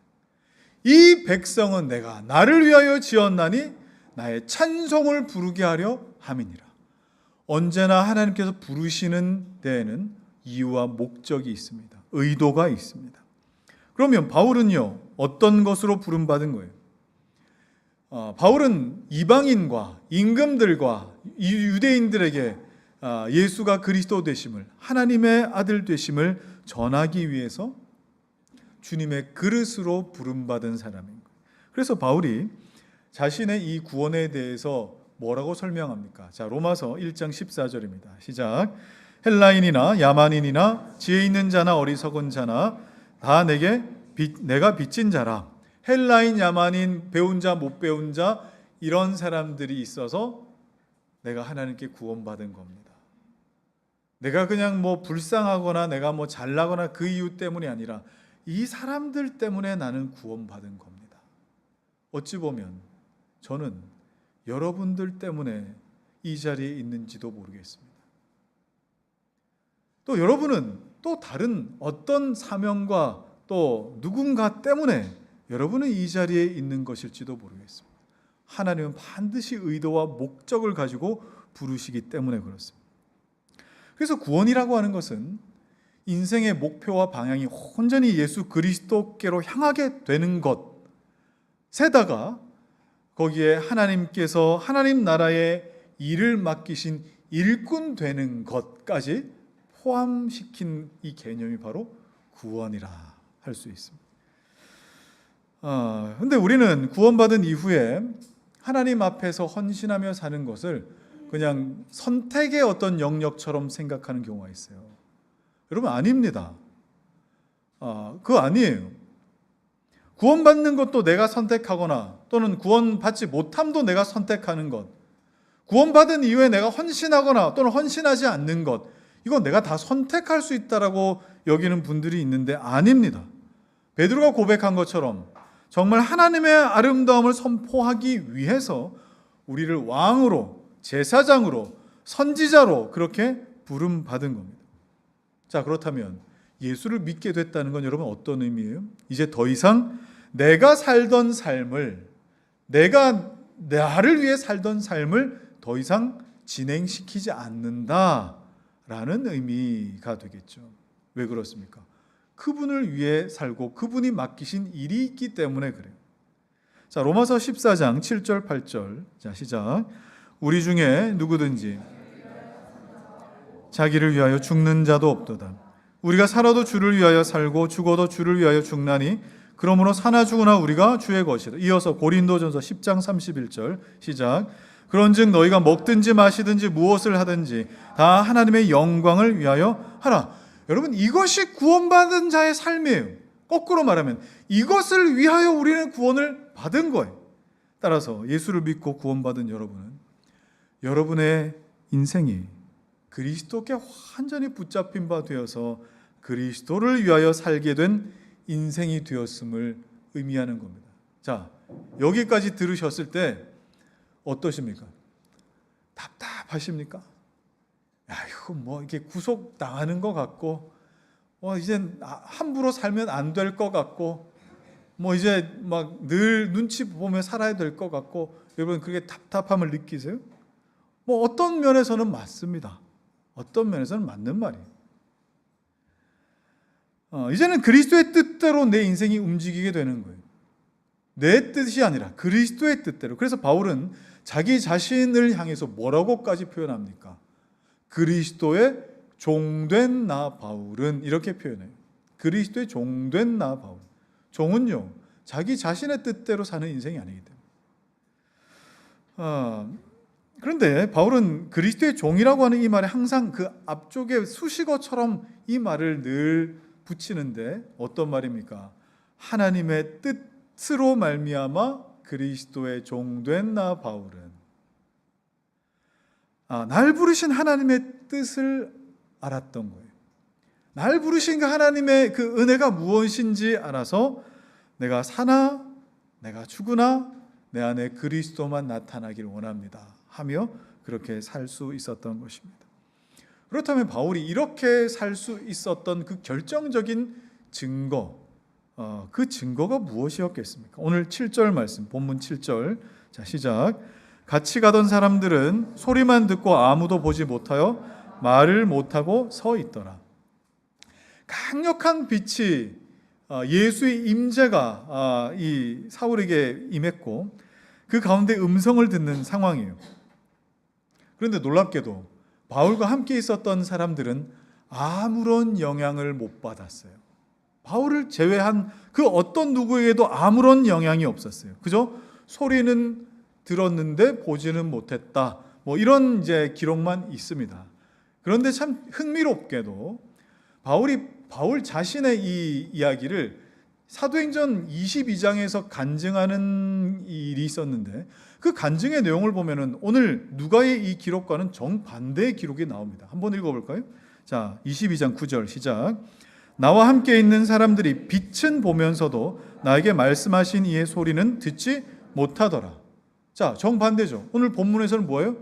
이 백성은 내가 나를 위하여 지었나니 나의 찬송을 부르게 하려 함이니라. 언제나 하나님께서 부르시는 데에는 이유와 목적이 있습니다. 의도가 있습니다. 그러면 바울은요 어떤 것으로 부름받은 거예요? 바울은 이방인과 임금들과 유대인들에게 예수가 그리스도 되심을, 하나님의 아들 되심을 전하기 위해서 주님의 그릇으로 부름받은 사람인 거예요. 그래서 바울이 자신의 이 구원에 대해서 뭐라고 설명합니까? 자, 로마서 1장 14절입니다. 시작. 헬라인이나 야만인이나 지혜 있는 자나 어리석은 자나 다 내가 빚진 자라. 헬라인, 야만인, 배운 자, 못 배운 자 이런 사람들이 있어서 내가 하나님께 구원받은 겁니다. 내가 그냥 뭐 불쌍하거나 내가 뭐 잘나거나 그 이유 때문이 아니라 이 사람들 때문에 나는 구원받은 겁니다. 어찌 보면 저는 여러분들 때문에 이 자리에 있는지도 모르겠습니다. 또 여러분은 또 다른 어떤 사명과 또 누군가 때문에 여러분은 이 자리에 있는 것일지도 모르겠습니다. 하나님은 반드시 의도와 목적을 가지고 부르시기 때문에 그렇습니다. 그래서 구원이라고 하는 것은 인생의 목표와 방향이 온전히 예수 그리스도께로 향하게 되는 것에다가 거기에 하나님께서 하나님 나라의 일을 맡기신 일꾼 되는 것까지 포함시킨 이 개념이 바로 구원이라 할 수 있습니다. 근데 우리는 구원받은 이후에 하나님 앞에서 헌신하며 사는 것을 그냥 선택의 어떤 영역처럼 생각하는 경우가 있어요. 여러분, 아닙니다. 그거 아니에요. 구원받는 것도 내가 선택하거나 또는 구원받지 못함도 내가 선택하는 것, 구원받은 이후에 내가 헌신하거나 또는 헌신하지 않는 것, 이건 내가 다 선택할 수 있다라고 여기는 분들이 있는데 아닙니다. 베드로가 고백한 것처럼 정말 하나님의 아름다움을 선포하기 위해서 우리를 왕으로, 제사장으로, 선지자로 그렇게 부름받은 겁니다. 자, 그렇다면 예수를 믿게 됐다는 건 여러분 어떤 의미예요? 이제 더 이상 내가 살던 삶을, 내가 나를 위해 살던 삶을 더 이상 진행시키지 않는다라는 의미가 되겠죠. 왜 그렇습니까? 그분을 위해 살고 그분이 맡기신 일이 있기 때문에 그래요. 자, 로마서 14장 7절 8절. 자, 시작. 우리 중에 누구든지 자기를 위하여 죽는 자도 없도다. 우리가 살아도 주를 위하여 살고 죽어도 주를 위하여 죽나니 그러므로 사나 죽으나 우리가 주의 것이다. 이어서 고린도전서 10장 31절. 시작. 그런즉 너희가 먹든지 마시든지 무엇을 하든지 다 하나님의 영광을 위하여 하라. 여러분, 이것이 구원받은 자의 삶이에요. 거꾸로 말하면 이것을 위하여 우리는 구원을 받은 거예요. 따라서 예수를 믿고 구원받은 여러분은 여러분의 인생이 그리스도께 완전히 붙잡힌 바 되어서 그리스도를 위하여 살게 된 인생이 되었음을 의미하는 겁니다. 자, 여기까지 들으셨을 때 어떠십니까? 답답하십니까? 야, 이거 뭐 이렇게 구속 당하는 것 같고, 이제 함부로 살면 안 될 것 같고, 이제 막 늘 눈치 보며 살아야 될 것 같고, 여러분 그게 답답함을 느끼세요? 어떤 면에서는 맞습니다. 어떤 면에서는 맞는 말이에요. 이제는 그리스도의 뜻대로 내 인생이 움직이게 되는 거예요. 내 뜻이 아니라 그리스도의 뜻대로. 그래서 바울은 자기 자신을 향해서 뭐라고까지 표현합니까? 그리스도의 종된 나 바울은 이렇게 표현해요. 그리스도의 종된 나 바울. 종은요, 자기 자신의 뜻대로 사는 인생이 아니기 때문에. 그런데 바울은 그리스도의 종이라고 하는 이 말에 항상 그 앞쪽에 수식어처럼 이 말을 늘 붙이는데 어떤 말입니까? 하나님의 뜻으로 말미암아 그리스도의 종된 나 바울은 날 부르신 하나님의 뜻을 알았던 거예요. 날 부르신 그 하나님의 그 은혜가 무엇인지 알아서 내가 사나 내가 죽으나 내 안에 그리스도만 나타나기를 원합니다 하며 그렇게 살 수 있었던 것입니다. 그렇다면 바울이 이렇게 살 수 있었던 그 결정적인 증거, 그 증거가 무엇이었겠습니까? 오늘 7절 말씀, 본문 7절. 자, 시작. 같이 가던 사람들은 소리만 듣고 아무도 보지 못하여 말을 못하고 서 있더라. 강력한 빛이 예수의 임재가 이 사울에게 임했고 그 가운데 음성을 듣는 상황이에요. 그런데 놀랍게도 바울과 함께 있었던 사람들은 아무런 영향을 못 받았어요. 바울을 제외한 그 어떤 누구에게도 아무런 영향이 없었어요. 그죠? 소리는 들었는데 보지는 못했다. 이런 이제 기록만 있습니다. 그런데 참 흥미롭게도 바울 자신의 이 이야기를 사도행전 22장에서 간증하는 일이 있었는데 그 간증의 내용을 보면은 오늘 누가의 이 기록과는 정반대의 기록이 나옵니다. 한번 읽어볼까요? 자, 22장 9절 시작. 나와 함께 있는 사람들이 빛은 보면서도 나에게 말씀하신 이의 소리는 듣지 못하더라. 자, 정반대죠. 오늘 본문에서는 뭐예요?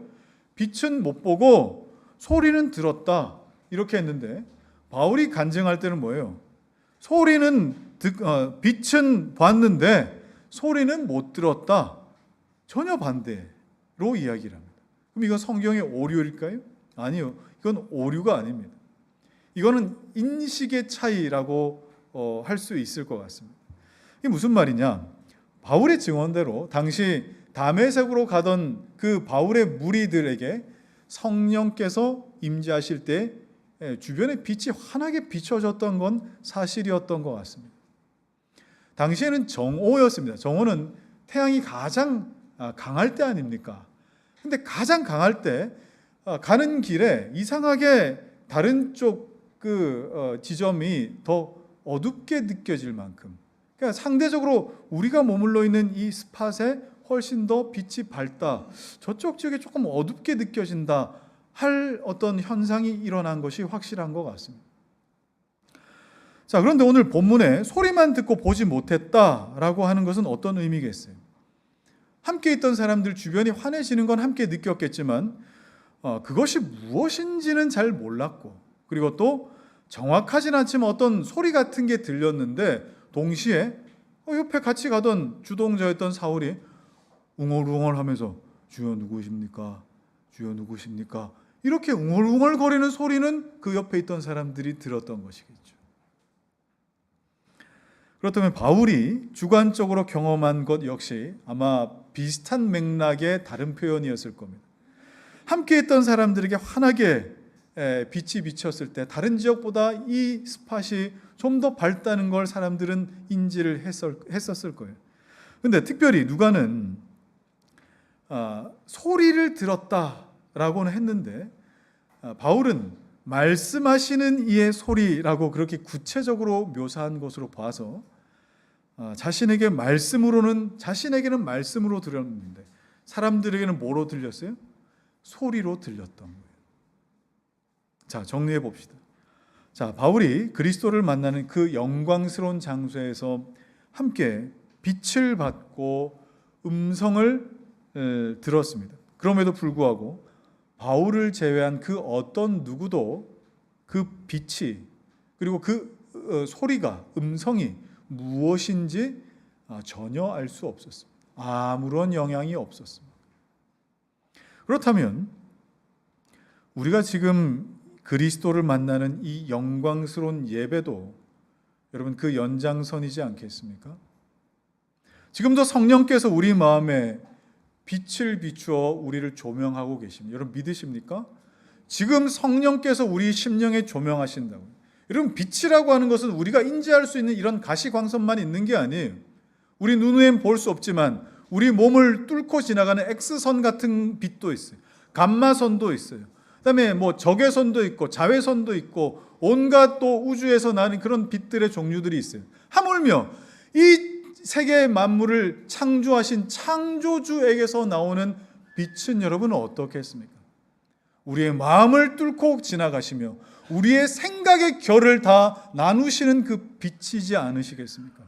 빛은 못 보고 소리는 들었다. 이렇게 했는데 바울이 간증할 때는 뭐예요? 빛은 봤는데 소리는 못 들었다. 전혀 반대로 이야기를 합니다. 그럼 이건 성경의 오류일까요? 아니요. 이건 오류가 아닙니다. 이거는 인식의 차이라고 할 수 있을 것 같습니다. 이게 무슨 말이냐? 바울의 증언대로 당시 다메섹으로 가던 그 바울의 무리들에게 성령께서 임재하실 때 주변에 빛이 환하게 비춰졌던 건 사실이었던 것 같습니다. 당시에는 정오였습니다. 정오는 태양이 가장 강할 때 아닙니까? 근데 가장 강할 때 가는 길에 이상하게 다른 쪽 지점이 더 어둡게 느껴질 만큼, 그러니까 상대적으로 우리가 머물러 있는 이 스팟에 훨씬 더 빛이 밝다, 저쪽 지역에 조금 어둡게 느껴진다 할 어떤 현상이 일어난 것이 확실한 것 같습니다. 자, 그런데 오늘 본문에 소리만 듣고 보지 못했다라고 하는 것은 어떤 의미겠어요? 함께 있던 사람들 주변이 환해지는 건 함께 느꼈겠지만 그것이 무엇인지는 잘 몰랐고, 그리고 또 정확하진 않지만 어떤 소리 같은 게 들렸는데 동시에 옆에 같이 가던 주동자였던 사울이 웅얼웅얼하면서 주여 누구십니까? 주여 누구십니까? 이렇게 웅얼웅얼거리는 소리는 그 옆에 있던 사람들이 들었던 것이겠죠. 그렇다면 바울이 주관적으로 경험한 것 역시 아마 비슷한 맥락의 다른 표현이었을 겁니다. 함께 있던 사람들에게 환하게 빛이 비쳤을 때 다른 지역보다 이 스팟이 좀 더 밝다는 걸 사람들은 인지를 했었을 거예요. 그런데 특별히 누가는 소리를 들었다라고는 했는데 바울은 말씀하시는 이의 소리라고 그렇게 구체적으로 묘사한 것으로 봐서 자신에게는 말씀으로 들렸는데 사람들에게는 뭐로 들렸어요? 소리로 들렸던 거예요. 자, 정리해 봅시다. 자, 바울이 그리스도를 만나는 그 영광스러운 장소에서 함께 빛을 받고 음성을 들었습니다. 그럼에도 불구하고 바울을 제외한 그 어떤 누구도 그 빛이, 그리고 그 소리가, 음성이 무엇인지 전혀 알 수 없었습니다. 아무런 영향이 없었습니다. 그렇다면 우리가 지금 그리스도를 만나는 이 영광스러운 예배도 여러분 그 연장선이지 않겠습니까? 지금도 성령께서 우리 마음에 빛을 비추어 우리를 조명하고 계십니다. 여러분 믿으십니까? 지금 성령께서 우리 심령에 조명하신다고. 여러분 빛이라고 하는 것은 우리가 인지할 수 있는 이런 가시광선만 있는 게 아니에요. 우리 눈으로는 볼 수 없지만 우리 몸을 뚫고 지나가는 X선 같은 빛도 있어요. 감마선도 있어요. 그다음에 적외선도 있고 자외선도 있고 온갖 또 우주에서 나는 그런 빛들의 종류들이 있어요. 하물며 이 세계 만물을 창조하신 창조주에게서 나오는 빛은 여러분 어떻겠습니까? 우리의 마음을 뚫고 지나가시며 우리의 생각의 결을 다 나누시는 그 빛이지 않으시겠습니까?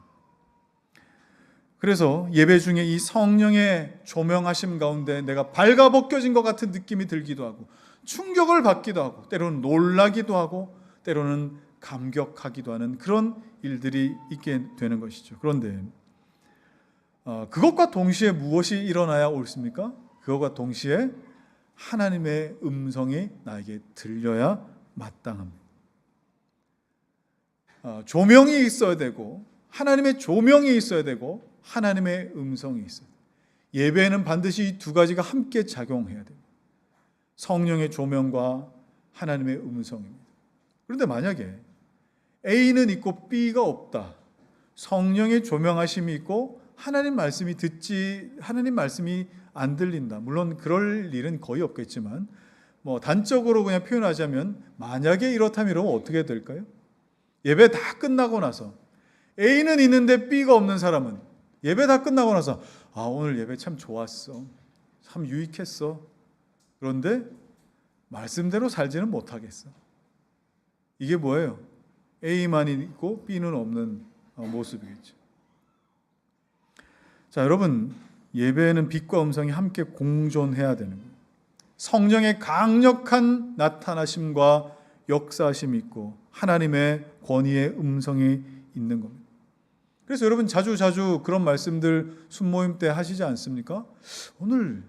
그래서 예배 중에 이 성령의 조명하심 가운데 내가 발가벗겨진 것 같은 느낌이 들기도 하고 충격을 받기도 하고 때로는 놀라기도 하고 때로는 감격하기도 하는 그런 일들이 있게 되는 것이죠. 그런데 그것과 동시에 무엇이 일어나야 옳습니까? 그것과 동시에 하나님의 음성이 나에게 들려야 마땅합니다. 조명이 있어야 되고 하나님의 조명이 있어야 되고 하나님의 음성이 있어야 돼요. 예배에는 반드시 이 두 가지가 함께 작용해야 됩니다. 성령의 조명과 하나님의 음성입니다. 그런데 만약에 A는 있고 B가 없다. 성령의 조명하심이 있고 하나님 말씀이 안 들린다. 물론 그럴 일은 거의 없겠지만 단적으로 그냥 표현하자면 만약에 이렇다면 어떻게 될까요? 예배 다 끝나고 나서 A는 있는데 B가 없는 사람은 예배 다 끝나고 나서 오늘 예배 참 좋았어. 참 유익했어. 그런데 말씀대로 살지는 못하겠어. 이게 뭐예요? A만 있고 B는 없는 모습이겠죠. 자, 여러분 예배에는 빛과 음성이 함께 공존해야 되는 거예요. 성령의 강력한 나타나심과 역사심이 있고 하나님의 권위의 음성이 있는 겁니다. 그래서 여러분 자주 그런 말씀들 순모임 때 하시지 않습니까? 오늘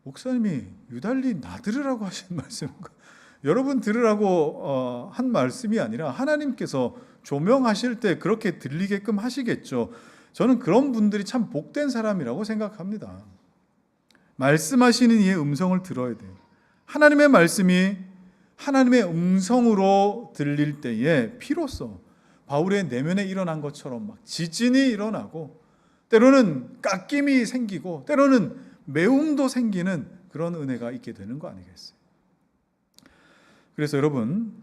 목사님이 유달리 나 들으라고 하신 말씀인가? 여러분 들으라고 한 말씀이 아니라 하나님께서 조명하실 때 그렇게 들리게끔 하시겠죠. 저는 그런 분들이 참 복된 사람이라고 생각합니다. 말씀하시는 이의 음성을 들어야 돼요. 하나님의 말씀이 하나님의 음성으로 들릴 때에 비로소 바울의 내면에 일어난 것처럼 막 지진이 일어나고 때로는 깎임이 생기고 때로는 매움도 생기는 그런 은혜가 있게 되는 거 아니겠어요? 그래서 여러분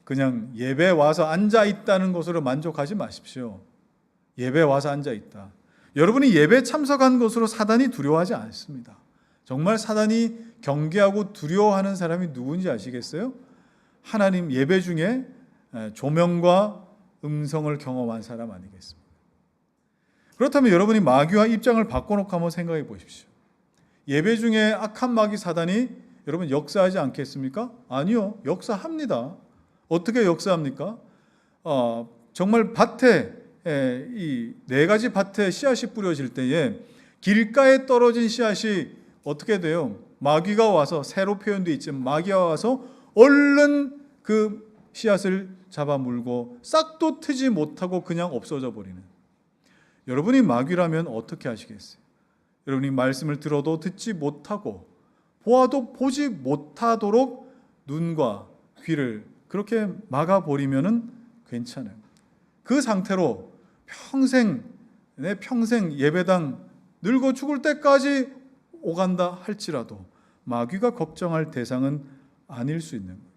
그냥 예배 와서 앉아 있다는 것으로 만족하지 마십시오. 예배 와서 앉아 있다. 여러분이 예배 참석한 것으로 사단이 두려워하지 않습니다. 정말 사단이 경계하고 두려워하는 사람이 누군지 아시겠어요? 하나님 예배 중에 조명과 음성을 경험한 사람 아니겠습니까? 그렇다면 여러분이 마귀와 입장을 바꿔놓고 한번 생각해 보십시오. 예배 중에 악한 마귀 사단이 여러분 역사하지 않겠습니까? 아니요, 역사합니다. 어떻게 역사합니까? 정말 밭에 이 네 가지 밭에 씨앗이 뿌려질 때에 길가에 떨어진 씨앗이 어떻게 돼요? 마귀가 와서 새로 표현되어 있지만 마귀가 와서 얼른 그 씨앗을 잡아물고 싹도 트지 못하고 그냥 없어져 버리는. 여러분이 마귀라면 어떻게 하시겠어요? 여러분이 말씀을 들어도 듣지 못하고 보아도 보지 못하도록 눈과 귀를 그렇게 막아버리면 괜찮아요. 그 상태로 내 평생 예배당 늙어 죽을 때까지 오간다 할지라도 마귀가 걱정할 대상은 아닐 수 있는 거예요.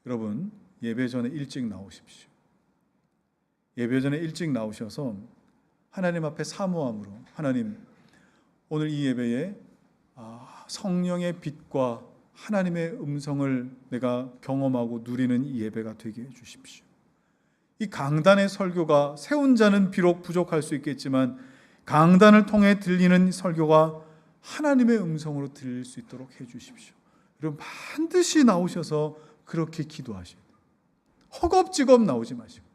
여러분 예배 전에 일찍 나오십시오. 예배 전에 일찍 나오셔서 하나님 앞에 사모함으로 하나님 오늘 이 예배에 성령의 빛과 하나님의 음성을 내가 경험하고 누리는 이 예배가 되게 해주십시오. 이 강단의 설교가 세운 자는 비록 부족할 수 있겠지만 강단을 통해 들리는 설교가 하나님의 음성으로 들릴 수 있도록 해주십시오. 여러분 반드시 나오셔서 그렇게 기도하시고 허겁지겁 나오지 마시고.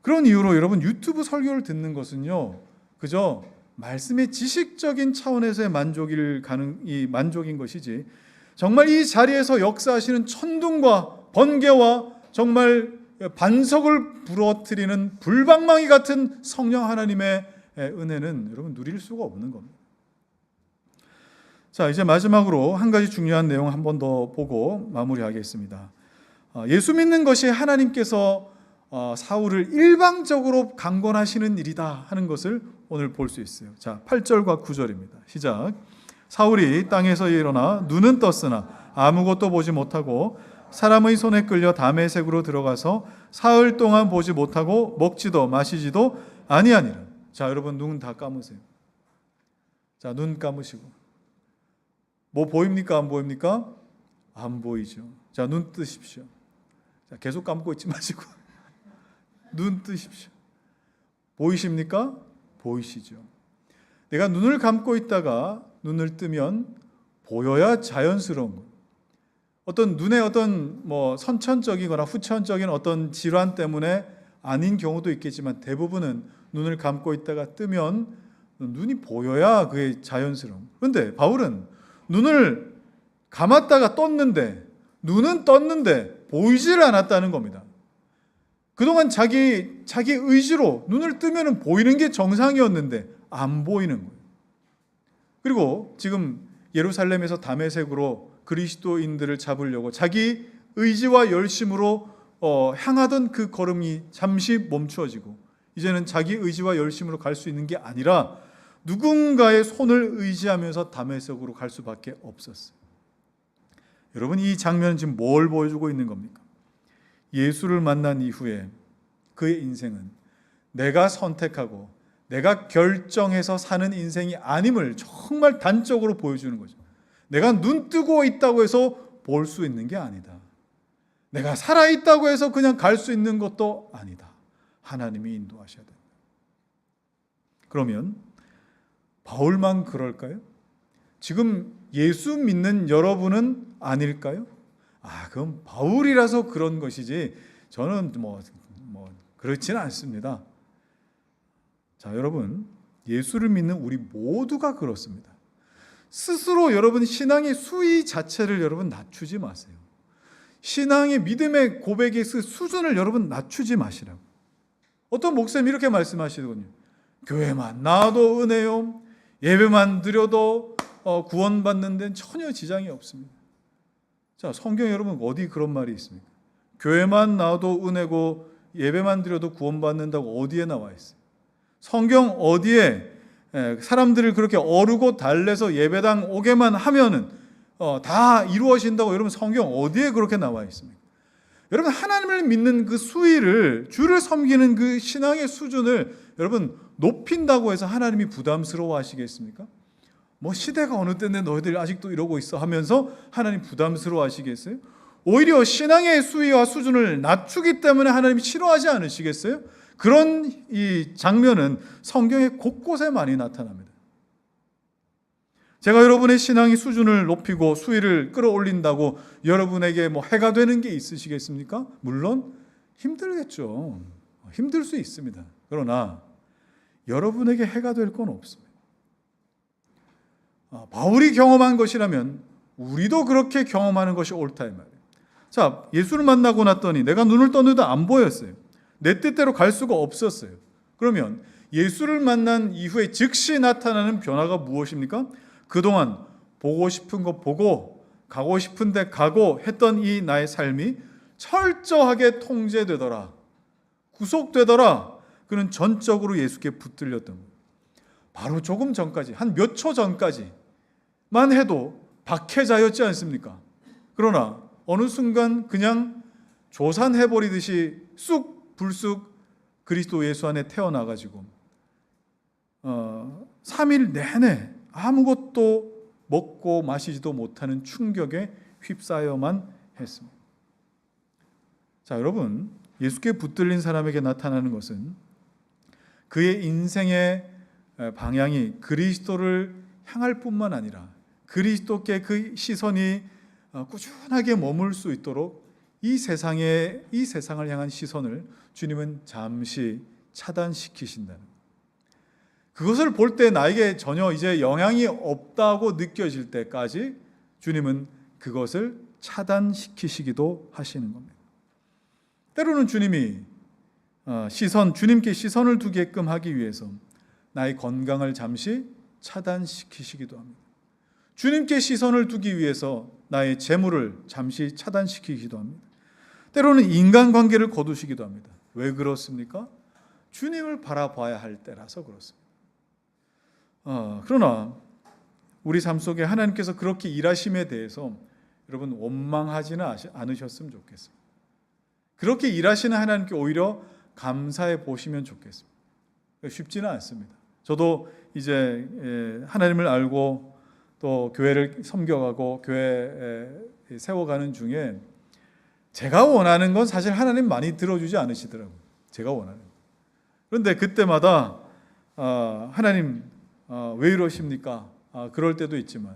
그런 이유로 여러분 유튜브 설교를 듣는 것은요 그저 말씀의 지식적인 차원에서의 만족인 것이지 정말 이 자리에서 역사하시는 천둥과 번개와 정말 반석을 부러뜨리는 불방망이 같은 성령 하나님의 은혜는 여러분 누릴 수가 없는 겁니다. 자, 이제 마지막으로 한 가지 중요한 내용 한 번 더 보고 마무리하겠습니다. 예수 믿는 것이 하나님께서 사울을 일방적으로 강권하시는 일이다 하는 것을 오늘 볼 수 있어요. 자, 8절과 9절입니다. 시작. 사울이 땅에서 일어나 눈은 떴으나 아무것도 보지 못하고 사람의 손에 끌려 다메섹으로 들어가서 사흘 동안 보지 못하고 먹지도 마시지도 아니하니라. 자, 여러분 눈 다 감으세요. 자, 눈 감으시고 뭐 보입니까? 안 보입니까? 안 보이죠. 자, 눈 뜨십시오. 자, 계속 감고 있지 마시고 눈 뜨십시오. 보이십니까? 보이시죠? 내가 눈을 감고 있다가 눈을 뜨면 보여야 자연스러운 것. 어떤 눈에 어떤 선천적이거나 후천적인 어떤 질환 때문에 아닌 경우도 있겠지만 대부분은 눈을 감고 있다가 뜨면 눈이 보여야 그게 자연스러운. 그런데 바울은 눈을 감았다가 떴는데 눈은 떴는데 보이지를 않았다는 겁니다. 그동안 자기 의지로 눈을 뜨면 보이는 게 정상이었는데 안 보이는 거예요. 그리고 지금 예루살렘에서 다메섹으로 그리스도인들을 잡으려고 자기 의지와 열심으로 향하던 그 걸음이 잠시 멈추어지고 이제는 자기 의지와 열심으로 갈 수 있는 게 아니라 누군가의 손을 의지하면서 다메섹으로 갈 수밖에 없었어요. 여러분 이 장면은 지금 뭘 보여주고 있는 겁니까? 예수를 만난 이후에 그의 인생은 내가 선택하고 내가 결정해서 사는 인생이 아님을 정말 단적으로 보여주는 거죠. 내가 눈 뜨고 있다고 해서 볼 수 있는 게 아니다. 내가 살아있다고 해서 그냥 갈 수 있는 것도 아니다. 하나님이 인도하셔야 된다. 그러면 바울만 그럴까요? 지금 예수 믿는 여러분은 아닐까요? 그럼 바울이라서 그런 것이지 저는 그렇지는 않습니다. 자, 여러분, 예수를 믿는 우리 모두가 그렇습니다. 스스로 여러분 신앙의 수위 자체를 여러분 낮추지 마세요. 신앙의 믿음의 고백의 수준을 여러분 낮추지 마시라고. 어떤 목사님이 이렇게 말씀하시더군요. 교회만 나와도 은혜요, 예배만 드려도 구원받는 데는 전혀 지장이 없습니다. 자, 성경에 여러분 어디 그런 말이 있습니까? 교회만 나와도 은혜고 예배만 드려도 구원받는다고 어디에 나와 있어요? 성경 어디에 사람들을 그렇게 어르고 달래서 예배당 오게만 하면은 다 이루어진다고 여러분 성경 어디에 그렇게 나와 있습니까? 여러분 하나님을 믿는 그 수위를, 주를 섬기는 그 신앙의 수준을 여러분 높인다고 해서 하나님이 부담스러워 하시겠습니까? 시대가 어느 때인데 너희들 아직도 이러고 있어 하면서 하나님 부담스러워 하시겠어요? 오히려 신앙의 수위와 수준을 낮추기 때문에 하나님이 싫어하지 않으시겠어요? 그런 이 장면은 성경의 곳곳에 많이 나타납니다. 제가 여러분의 신앙의 수준을 높이고 수위를 끌어올린다고 여러분에게 해가 되는 게 있으시겠습니까? 물론 힘들겠죠. 힘들 수 있습니다. 그러나 여러분에게 해가 될 건 없습니다. 바울이 경험한 것이라면 우리도 그렇게 경험하는 것이 옳다 이 말이에요. 자, 예수를 만나고 났더니 내가 눈을 떴는데 안 보였어요. 내 뜻대로 갈 수가 없었어요. 그러면 예수를 만난 이후에 즉시 나타나는 변화가 무엇입니까? 그동안 보고 싶은 거 보고 가고 싶은 데 가고 했던 이 나의 삶이 철저하게 통제되더라, 구속되더라. 그는 전적으로 예수께 붙들렸던 거예요. 바로 조금 전까지, 한 몇 초 전까지만 해도 박해자였지 않습니까? 그러나 어느 순간 그냥 조산해버리듯이 쑥 불쑥 그리스도 예수 안에 태어나가지고 3일 내내 아무것도 먹고 마시지도 못하는 충격에 휩싸여만 했습니다. 자, 여러분, 예수께 붙들린 사람에게 나타나는 것은 그의 인생의 방향이 그리스도를 향할 뿐만 아니라 그리스도께 그 시선이 꾸준하게 머물 수 있도록 이 세상을 향한 시선을 주님은 잠시 차단시키신다는, 그것을 볼 때 나에게 전혀 이제 영향이 없다고 느껴질 때까지 주님은 그것을 차단시키시기도 하시는 겁니다. 때로는 주님이 주님께 시선을 두게끔 하기 위해서 나의 건강을 잠시 차단시키시기도 합니다. 주님께 시선을 두기 위해서 나의 재물을 잠시 차단시키기도 합니다. 때로는 인간관계를 거두시기도 합니다. 왜 그렇습니까? 주님을 바라봐야 할 때라서 그렇습니다. 그러나 우리 삶 속에 하나님께서 그렇게 일하심에 대해서 여러분 원망하지는 않으셨으면 좋겠습니다. 그렇게 일하시는 하나님께 오히려 감사해 보시면 좋겠습니다. 쉽지는 않습니다. 저도 이제 하나님을 알고 또 교회를 섬겨가고 교회에 세워가는 중에 제가 원하는 건 사실 하나님 많이 들어주지 않으시더라고요. 제가 원하는 거. 그런데 그때마다 하나님 왜 이러십니까? 그럴 때도 있지만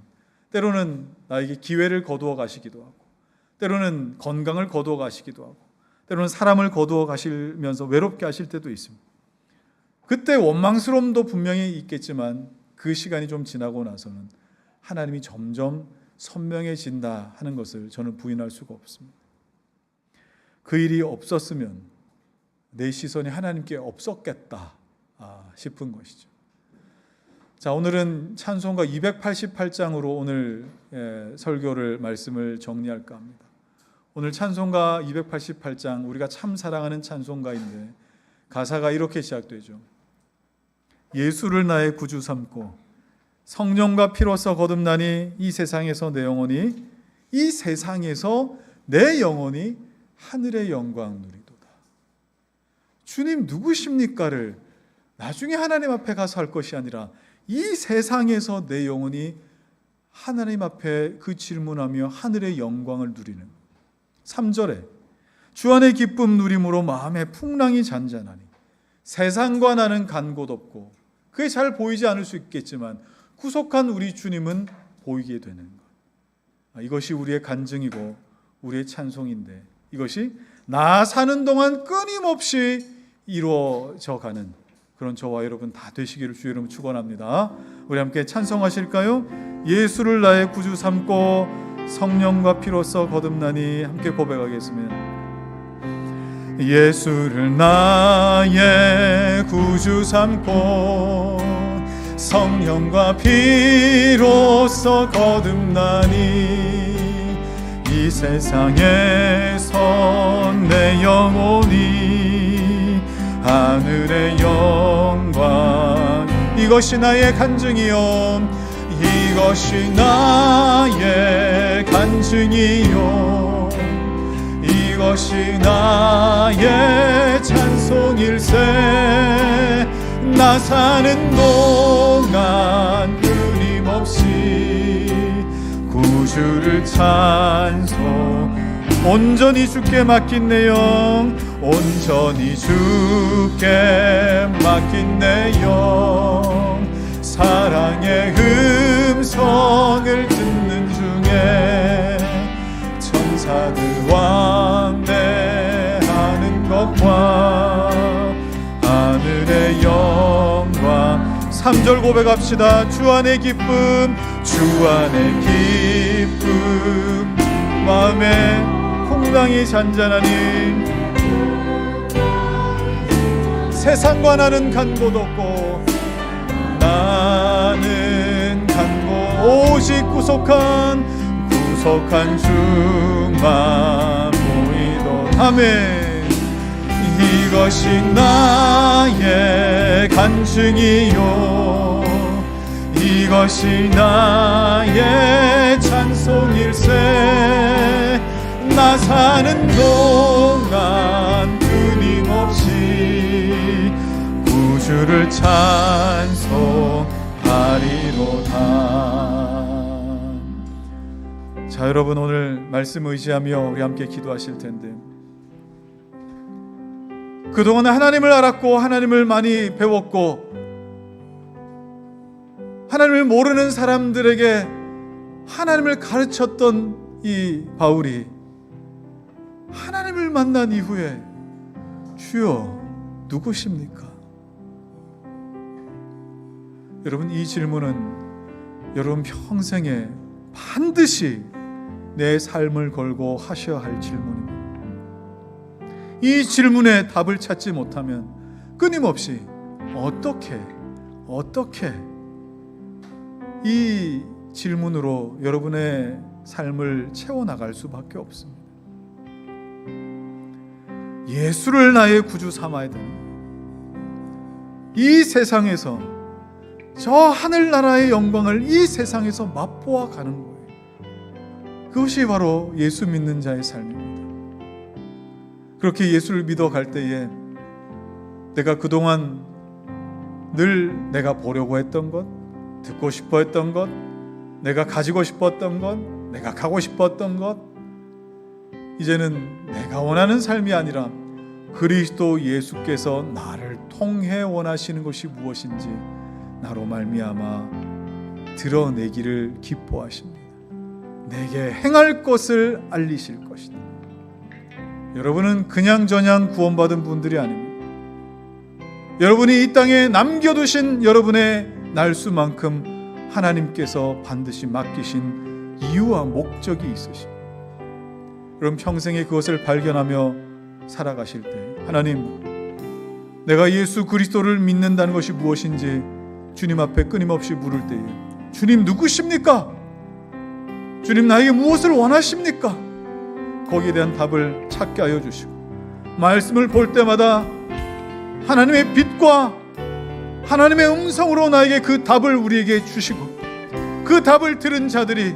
때로는 나에게 기회를 거두어 가시기도 하고 때로는 건강을 거두어 가시기도 하고 때로는 사람을 거두어 가시면서 외롭게 하실 때도 있습니다. 그때 원망스러움도 분명히 있겠지만 그 시간이 좀 지나고 나서는 하나님이 점점 선명해진다 하는 것을 저는 부인할 수가 없습니다. 그 일이 없었으면 내 시선이 하나님께 없었겠다 싶은 것이죠. 자, 오늘은 찬송가 288장으로 오늘 설교를 말씀을 정리할까 합니다. 오늘 찬송가 288장, 우리가 참 사랑하는 찬송가인데 가사가 이렇게 시작되죠. 예수를 나의 구주 삼고 성령과 피로써 거듭나니 이 세상에서 내 영혼이 하늘의 영광 누리도다. 주님 누구십니까를 나중에 하나님 앞에 가서 할 것이 아니라 이 세상에서 내 영혼이 하나님 앞에 그 질문하며 하늘의 영광을 누리는 3절에 주 안의 기쁨 누림으로 마음의 풍랑이 잔잔하니 세상과 나는 간 곳 없고 그게 잘 보이지 않을 수 있겠지만 구속한 우리 주님은 보이게 되는 것. 이것이 우리의 간증이고 우리의 찬송인데, 이것이 나 사는 동안 끊임없이 이루어져 가는 그런 저와 여러분 다 되시기를 주의 이름으로 축원합니다. 우리 함께 찬송하실까요? 예수를 나의 구주 삼고 성령과 피로써 거듭나니, 함께 고백하겠습니다. 예수를 나의 구주 삼고 성령과 피로써 거듭나니, 이 세상에서 내 영혼이 하늘의 영광, 이것이 나의 간증이요, 이것이 나의 간증이요, 이것이 나의 찬송일세. 나 사는 동안 끊임없이 구주를 찬송, 온전히 주께 맡긴 내 영, 온전히 주께 맡긴 내 영, 사랑의 음성을 듣는 중에 천사들 왕래하는 것과 하늘의 영광. 3절 고백합시다. 주 안의 기쁨, 주 안의 기쁨, 마음에 콩당이 잔잔하니, 세상과 나는 간 곳 없고 나는 간 곳 오직 구속한 주만 보이도. 아멘. 이것이 나의 간증이요, 이것이 나의 찬송일세. 나 사는 동안 끊임없이 구주를 찬송하리로다. 자, 여러분 오늘 말씀 의지하며 우리 함께 기도하실 텐데, 그동안 하나님을 알았고 하나님을 많이 배웠고 하나님을 모르는 사람들에게 하나님을 가르쳤던 이 바울이 하나님을 만난 이후에 주여 누구십니까? 여러분, 이 질문은 여러분 평생에 반드시 내 삶을 걸고 하셔야 할 질문입니다. 이 질문에 답을 찾지 못하면 끊임없이 어떻게 이 질문으로 여러분의 삶을 채워나갈 수밖에 없습니다. 예수를 나의 구주 삼아야 되는, 이 세상에서 저 하늘나라의 영광을 이 세상에서 맛보아 가는 거예요. 그것이 바로 예수 믿는 자의 삶입니다. 그렇게 예수를 믿어 갈 때에 내가 그동안 늘 내가 보려고 했던 것, 듣고 싶어 했던 것, 내가 가지고 싶었던 것, 내가 가고 싶었던 것, 이제는 내가 원하는 삶이 아니라 그리스도 예수께서 나를 통해 원하시는 것이 무엇인지 나로 말미암아 드러내기를 기뻐하십니다. 내게 행할 것을 알리실 것이다. 여러분은 그냥저냥 구원받은 분들이 아닙니다. 여러분이 이 땅에 남겨두신 여러분의 날수만큼 하나님께서 반드시 맡기신 이유와 목적이 있으십니다. 여러분 평생에 그것을 발견하며 살아가실 때, 하나님, 내가 예수 그리스도를 믿는다는 것이 무엇인지 주님 앞에 끊임없이 물을 때에, 주님 누구십니까? 주님 나에게 무엇을 원하십니까? 거기에 대한 답을 찾게 하여 주시고, 말씀을 볼 때마다 하나님의 빛과 하나님의 음성으로 나에게 그 답을 우리에게 주시고, 그 답을 들은 자들이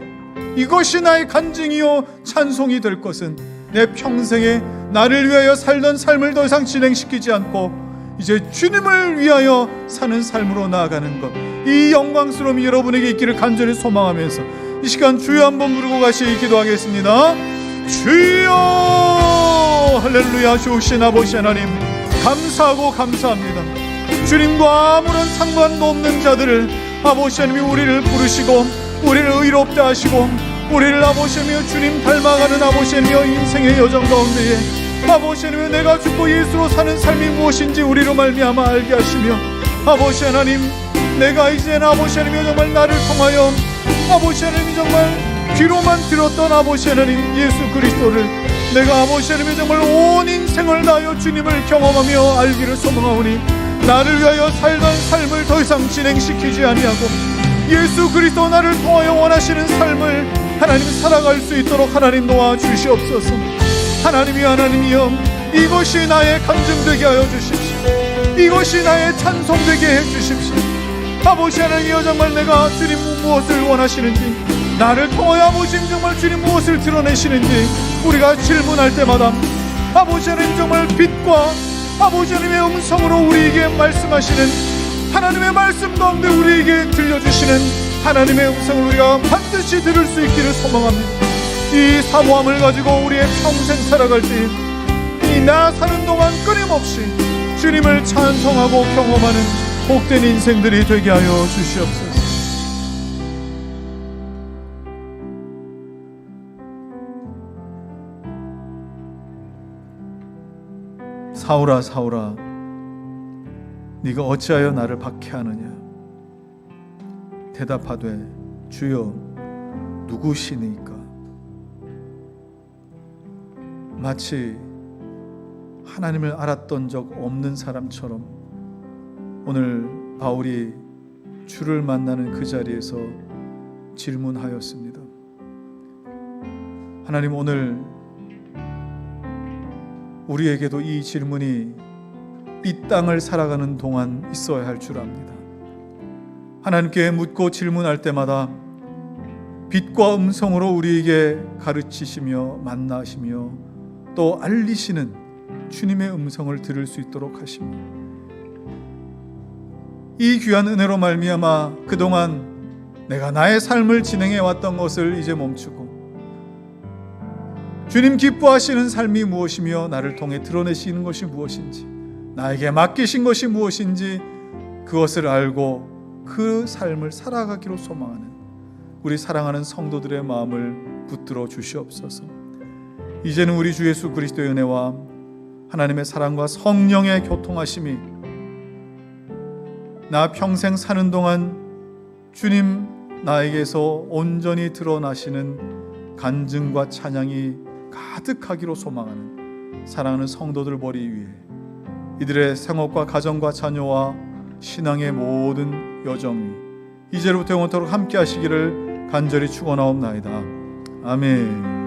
이것이 나의 간증이요 찬송이 될 것은 내 평생에 나를 위하여 살던 삶을 더 이상 진행시키지 않고 이제 주님을 위하여 사는 삶으로 나아가는 것, 이 영광스러움이 여러분에게 있기를 간절히 소망하면서 이 시간 주여 한번 부르고 같이 기도하겠습니다. 주여, 할렐루야. 주신 아버지 하나님 감사하고 감사합니다. 주님과 아무런 상관도 없는 자들을 아버지 하나님이 우리를 부르시고 우리를 의롭다 하시고 우리를 아버지 하나님이 주님 닮아가는 아버지 하나님이 인생의 여정 가운데에 아버지 하나님이 내가 죽고 예수로 사는 삶이 무엇인지 우리로 말미암아 알게 하시며 아버지 하나님 내가 이제는 아버지 하나님이 정말 나를 통하여 아버지 하나님이 정말 귀로만 들었던 아버지 하나님 예수 그리스도를 내가 아버지 하나님이 정말 온 인생을 다하여 주님을 경험하며 알기를 소망하오니 나를 위하여 살던 삶을 더 이상 진행시키지 아니하고 예수 그리스도 나를 통하여 원하시는 삶을 하나님 살아갈 수 있도록 하나님 도와주시옵소서. 하나님이여 이것이 나의 간증되게 하여 주십시오. 이것이 나의 찬송되게 해 주십시오. 아버지 하나님이여 정말 내가 주님 무엇을 원하시는지 나를 통하여 아버지 정말 주님 무엇을 드러내시는지 우리가 질문할 때마다 아버지 하나님 정말 빛과 아버지 하나님의 음성으로 우리에게 말씀하시는 하나님의 말씀 가운데 우리에게 들려주시는 하나님의 음성을 우리가 반드시 들을 수 있기를 소망합니다. 이 사모함을 가지고 우리의 평생 살아갈 때 이 나 사는 동안 끊임없이 주님을 찬송하고 경험하는 복된 인생들이 되게 하여 주시옵소서. 사울아 사울아 네가 어찌하여 나를 박해하느냐. 대답하되 주여 누구시니까. 마치 하나님을 알았던 적 없는 사람처럼 오늘 바울이 주를 만나는 그 자리에서 질문하였습니다. 하나님 오늘 우리에게도 이 질문이 이 땅을 살아가는 동안 있어야 할 줄 압니다. 하나님께 묻고 질문할 때마다 빛과 음성으로 우리에게 가르치시며 만나시며 또 알리시는 주님의 음성을 들을 수 있도록 하시며 이 귀한 은혜로 말미암아 그동안 내가 나의 삶을 진행해 왔던 것을 이제 멈추고 주님 기뻐하시는 삶이 무엇이며 나를 통해 드러내시는 것이 무엇인지 나에게 맡기신 것이 무엇인지 그것을 알고 그 삶을 살아가기로 소망하는 우리 사랑하는 성도들의 마음을 붙들어 주시옵소서. 이제는 우리 주 예수 그리스도의 은혜와 하나님의 사랑과 성령의 교통하심이 나 평생 사는 동안 주님 나에게서 온전히 드러나시는 간증과 찬양이 가득하기로 소망하는 사랑하는 성도들 머리 위에 이들의 생업과 가정과 자녀와 신앙의 모든 여정 위 이제로부터 영원토록 함께 하시기를 간절히 축원하옵나이다. 아멘.